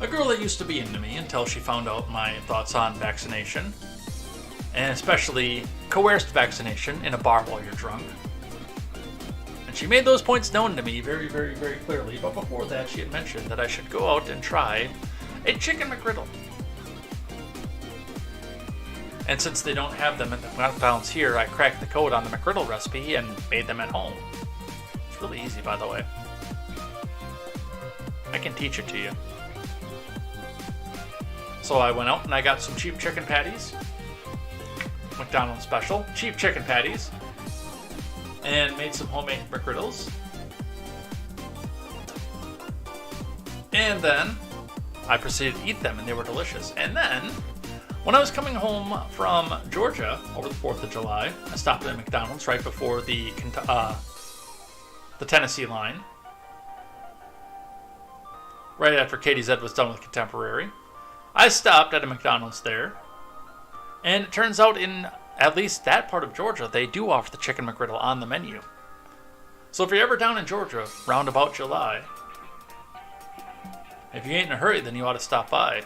a girl that used to be into me until she found out my thoughts on vaccination, and especially coerced vaccination in a bar while you're drunk. And she made those points known to me very, very, very clearly, but before that she had mentioned that I should go out and try a chicken McGriddle. And since they don't have them at the McDonald's here, I cracked the code on the McGriddle recipe and made them at home. It's really easy, by the way. I can teach it to you. So I went out and I got some cheap chicken patties. McDonald's special. Cheap chicken patties. And made some homemade McGriddles. And then I proceeded to eat them, and they were delicious. And then, when I was coming home from Georgia over the 4th of July, I stopped at McDonald's right before the Tennessee line. Right after KTZed was done with Contemporary. I stopped at a McDonald's there. And it turns out in at least that part of Georgia, they do offer the chicken McGriddle on the menu. So if you're ever down in Georgia, round about July, if you ain't in a hurry, then you ought to stop by.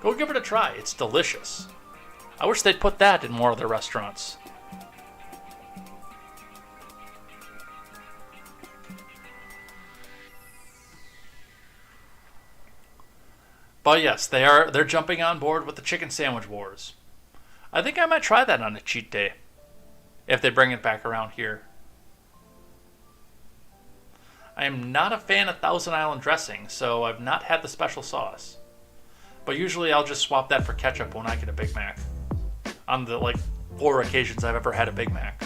Go give it a try. It's delicious. I wish they'd put that in more of their restaurants. But yes, they're jumping on board with the chicken sandwich wars. I think I might try that on a cheat day, if they bring it back around here. I am not a fan of Thousand Island dressing, so I've not had the special sauce. But usually I'll just swap that for ketchup when I get a Big Mac. On the 4 occasions I've ever had a Big Mac.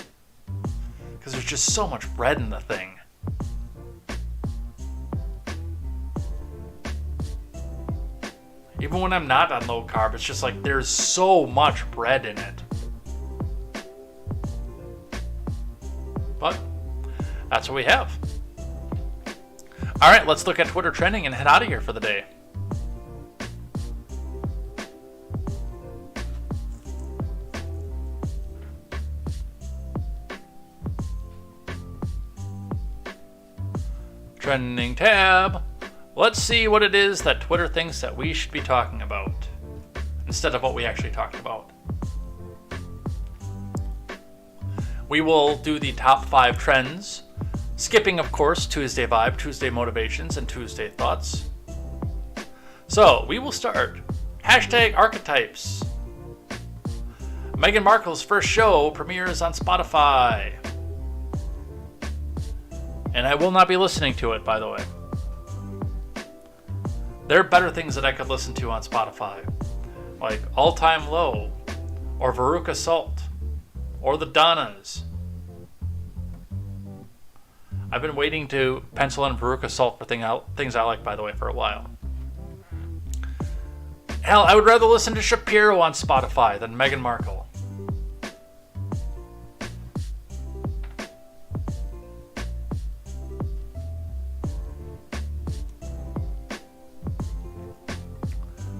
Because there's just so much bread in the thing. Even when I'm not on low carb, it's just there's so much bread in it. But that's what we have. Alright, let's look at Twitter trending and head out of here for the day. Trending tab. Let's see what it is that Twitter thinks that we should be talking about, instead of what we actually talked about. We will do the top 5 trends, skipping, of course, Tuesday Vibe, Tuesday Motivations, and Tuesday Thoughts. So, we will start. Hashtag Archetypes. Meghan Markle's first show premieres on Spotify. And I will not be listening to it, by the way. There are better things that I could listen to on Spotify, like All Time Low, or Veruca Salt, or The Donnas. I've been waiting to pencil in Veruca Salt for things I like, by the way, for a while. Hell, I would rather listen to Shapiro on Spotify than Meghan Markle.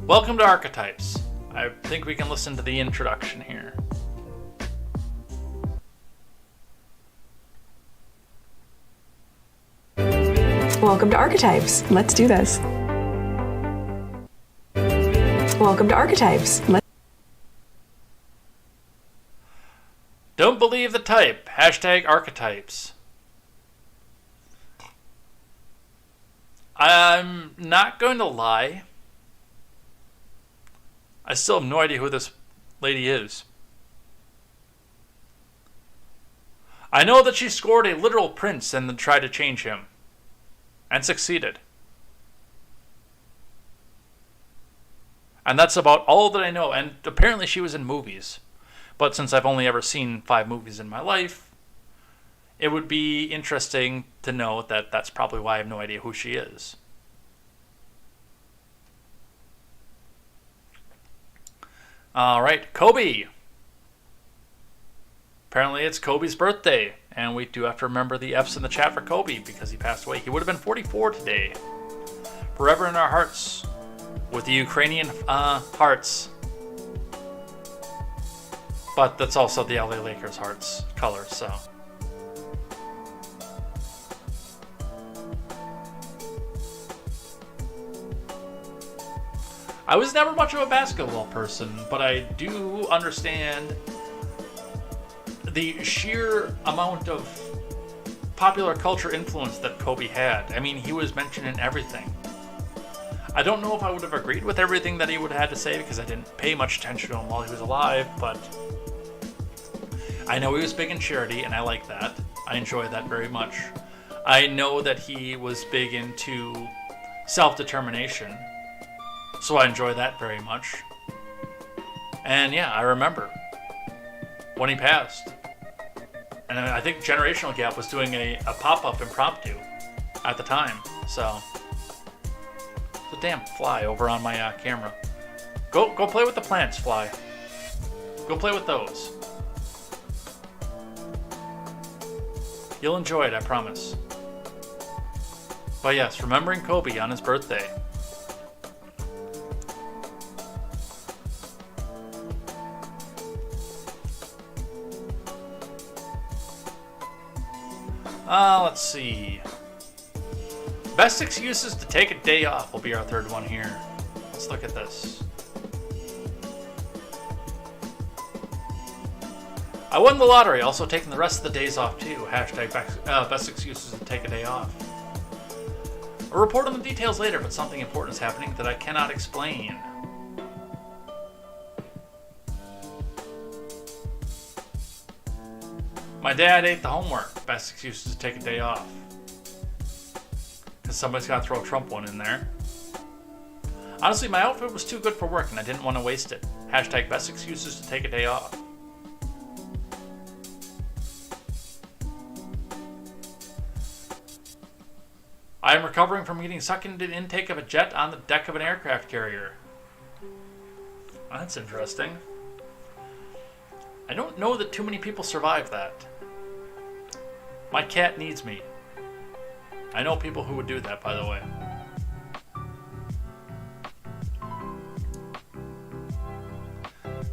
Welcome to Archetypes. I think we can listen to the introduction here. Welcome to Archetypes. Let's do this. Welcome to Archetypes. Don't believe the type. Hashtag Archetypes. I'm not going to lie. I still have no idea who this lady is. I know that she scored a literal prince and then tried to change him. And succeeded. And that's about all that I know. And apparently she was in movies. But since I've only ever seen 5 movies in my life, it would be interesting to know that that's probably why I have no idea who she is. Alright, Kobe. Apparently it's Kobe's birthday, and we do have to remember the F's in the chat for Kobe because he passed away. He would have been 44 today. Forever in our hearts, with the Ukrainian hearts. But that's also the LA Lakers hearts color, so. I was never much of a basketball person, but I do understand the sheer amount of popular culture influence that Kobe had. I mean, he was mentioned in everything. I don't know if I would have agreed with everything that he would have had to say because I didn't pay much attention to him while he was alive, but I know he was big in charity, and I like that. I enjoy that very much. I know that he was big into self-determination, so I enjoy that very much. And yeah, I remember when he passed. And I think Generational Gap was doing a pop-up impromptu at the time. So, it's a damn fly over on my camera. Go play with the plants, fly. Go play with those. You'll enjoy it, I promise. But yes, remembering Kobe on his birthday. Let's see. Best excuses to take a day off will be our third one here. Let's look at this. I won the lottery, also taking the rest of the days off too. Hashtag best excuses to take a day off. I'll report on the details later, but something important is happening that I cannot explain. My dad ate the homework. Best excuses to take a day off. Because somebody's got to throw a Trump one in there. Honestly, my outfit was too good for work and I didn't want to waste it. Hashtag best excuses to take a day off. I am recovering from getting sucked into the intake of a jet on the deck of an aircraft carrier. That's interesting. I don't know that too many people survive that. My cat needs me. I know people who would do that, by the way.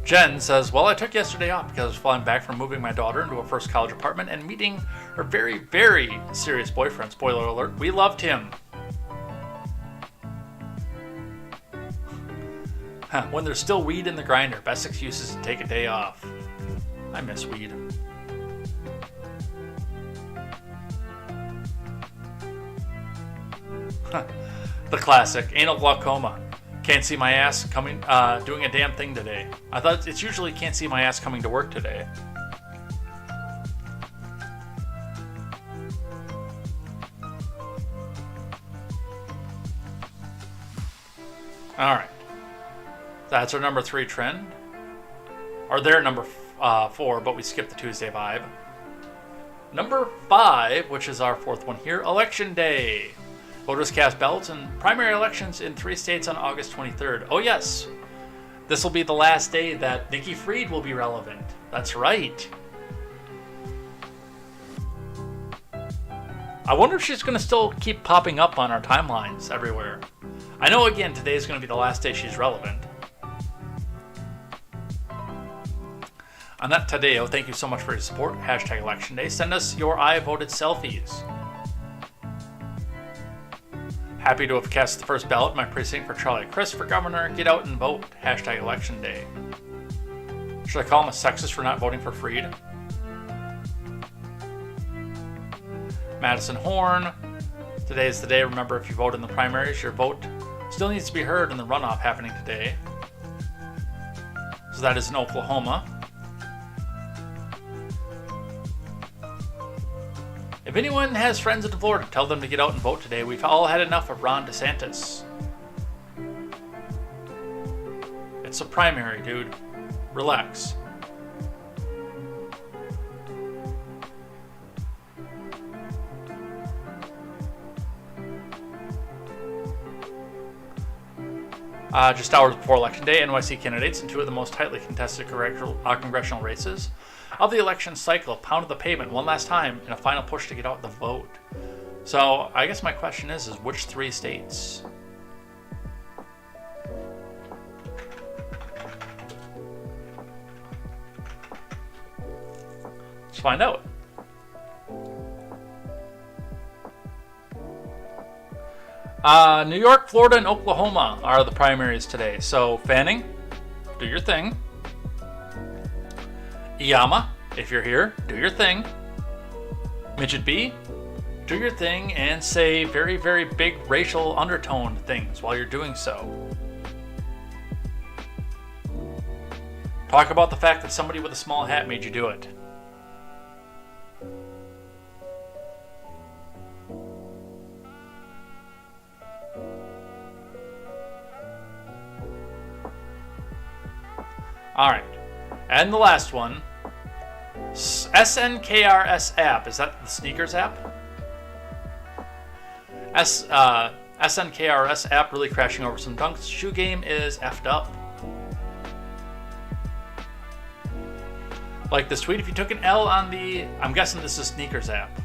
Jen says, well, I took yesterday off because I was flying back from moving my daughter into a first college apartment and meeting her very, very serious boyfriend. Spoiler alert, we loved him. When there's still weed in the grinder, best excuse is to take a day off. I miss weed. The classic, anal glaucoma. Can't see my ass coming, doing a damn thing today. I thought it's usually can't see my ass coming to work today. Alright. That's our number 3 trend. Or their number 4, but we skipped the Tuesday vibe. Number 5, which is our 4th one here, Election Day. Voters cast ballots in primary elections in 3 states on August 23rd. Oh yes, this will be the last day that Nikki Fried will be relevant. That's right. I wonder if she's going to still keep popping up on our timelines everywhere. I know, again, today is going to be the last day she's relevant. On that, Tadeo, thank you so much for your support. Hashtag Election Day. Send us your I voted selfies. Happy to have cast the first ballot in my precinct for Charlie Crist for governor. Get out and vote. Hashtag Election Day. Should I call him a sexist for not voting for Fried? Madison Horn. Today is the day. Remember, if you vote in the primaries, your vote still needs to be heard in the runoff happening today. So that is in Oklahoma. If anyone has friends in Florida, tell them to get out and vote today. We've all had enough of Ron DeSantis. It's a primary, dude. Relax. Just hours before Election Day, NYC candidates in 2 of the most tightly contested congressional races of the election cycle pounded the pavement one last time in a final push to get out the vote. So I guess my question is which 3 states? Let's find out. New York, Florida, and Oklahoma are the primaries today. So Fanning, do your thing. Iyama, if you're here, do your thing. Midget B, do your thing and say very, very big racial undertone things while you're doing so. Talk about the fact that somebody with a small hat made you do it. Alright, and the last one, SNKRS app. Is that the sneakers app? SNKRS app really crashing over some dunks. Shoe game is effed up. Like this tweet, if you took an L on the, I'm guessing this is sneakers app.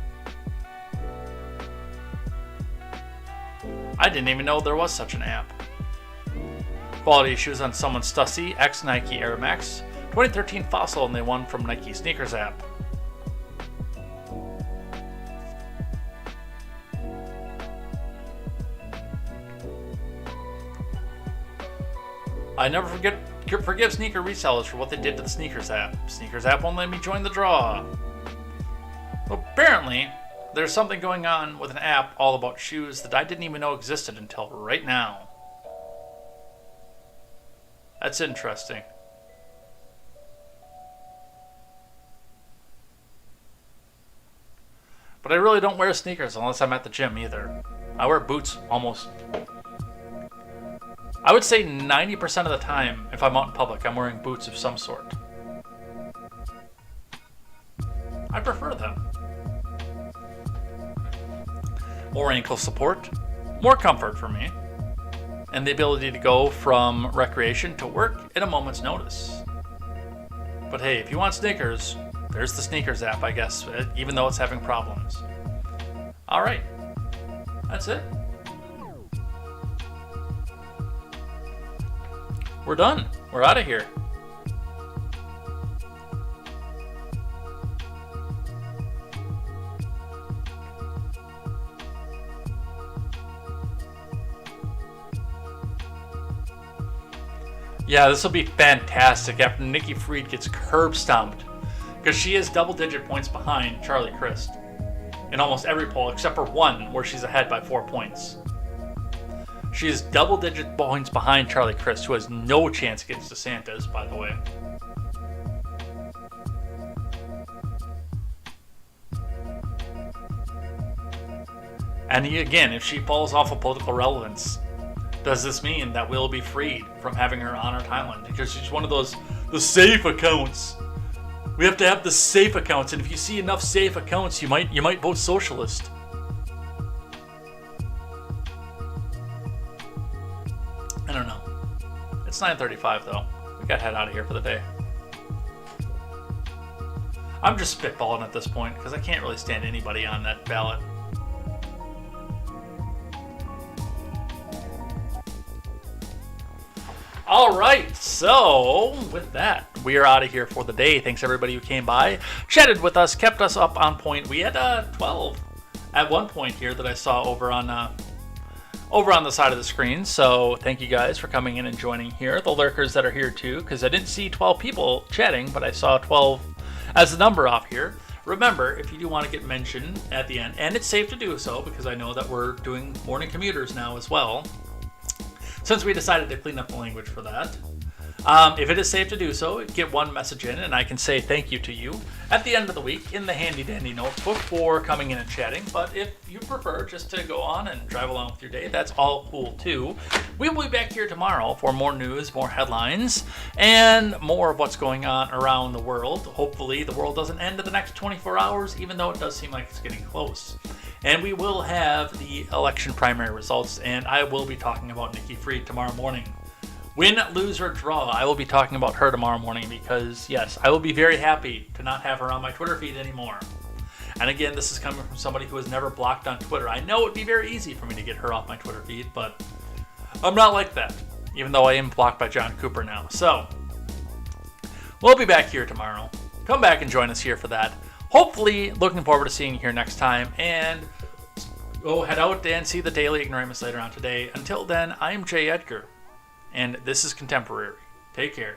I didn't even know there was such an app. Quality issues on someone's Stussy X Nike Air Max 2013 Fossil, and they won from Nike Sneakers app. I never forget forgive sneaker resellers for what they did to the Sneakers app. Sneakers app won't let me join the draw. Well, apparently, there's something going on with an app all about shoes that I didn't even know existed until right now. That's interesting. But I really don't wear sneakers unless I'm at the gym either. I wear boots almost... I would say 90% of the time, if I'm out in public, I'm wearing boots of some sort. I prefer them. More ankle support, more comfort for me, and the ability to go from recreation to work at a moment's notice. But hey, if you want sneakers, there's the Sneakers app, I guess, even though it's having problems. All right, that's it. We're done. We're out of here. Yeah, this will be fantastic after Nikki Fried gets curb stomped, because she is double-digit points behind Charlie Crist in almost every poll except for one where she's ahead by 4 points. She is double-digit points behind Charlie Crist, who has no chance against DeSantis, by the way. And again, if she falls off of political relevance, does this mean that we'll be freed from having her on our timeline? Because she's one of the safe accounts. We have to have the safe accounts, and if you see enough safe accounts, you might vote socialist. I don't know. It's 9:35 though. We gotta head out of here for the day. I'm just spitballing at this point because I can't really stand anybody on that ballot. All right, so with that, we are out of here for the day. Thanks everybody who came by, chatted with us, kept us up on point. We had 12 at one point here that I saw over on the side of the screen. So thank you guys for coming in and joining here. The lurkers that are here too, because I didn't see 12 people chatting, but I saw 12 as the number off here. Remember, if you do want to get mentioned at the end, and it's safe to do so because I know that we're doing morning commuters now as well, since we decided to clean up the language for that. If it is safe to do so, get one message in and I can say thank you to you at the end of the week in the handy dandy notebook for coming in and chatting. But if you prefer just to go on and drive along with your day, that's all cool too. We will be back here tomorrow for more news, more headlines, and more of what's going on around the world. Hopefully the world doesn't end in the next 24 hours, even though it does seem like it's getting close. And we will have the election primary results, and I will be talking about Nikki Fried tomorrow morning. Win, lose, or draw, I will be talking about her tomorrow morning because, yes, I will be very happy to not have her on my Twitter feed anymore. And again, this is coming from somebody who has never blocked on Twitter. I know it would be very easy for me to get her off my Twitter feed, but I'm not like that, even though I am blocked by John Cooper now. So, we'll be back here tomorrow. Come back and join us here for that. Hopefully, looking forward to seeing you here next time, and go head out and see the Daily Ignoramus later on today. Until then, I'm Jay Edgar, and this is Contemporary. Take care.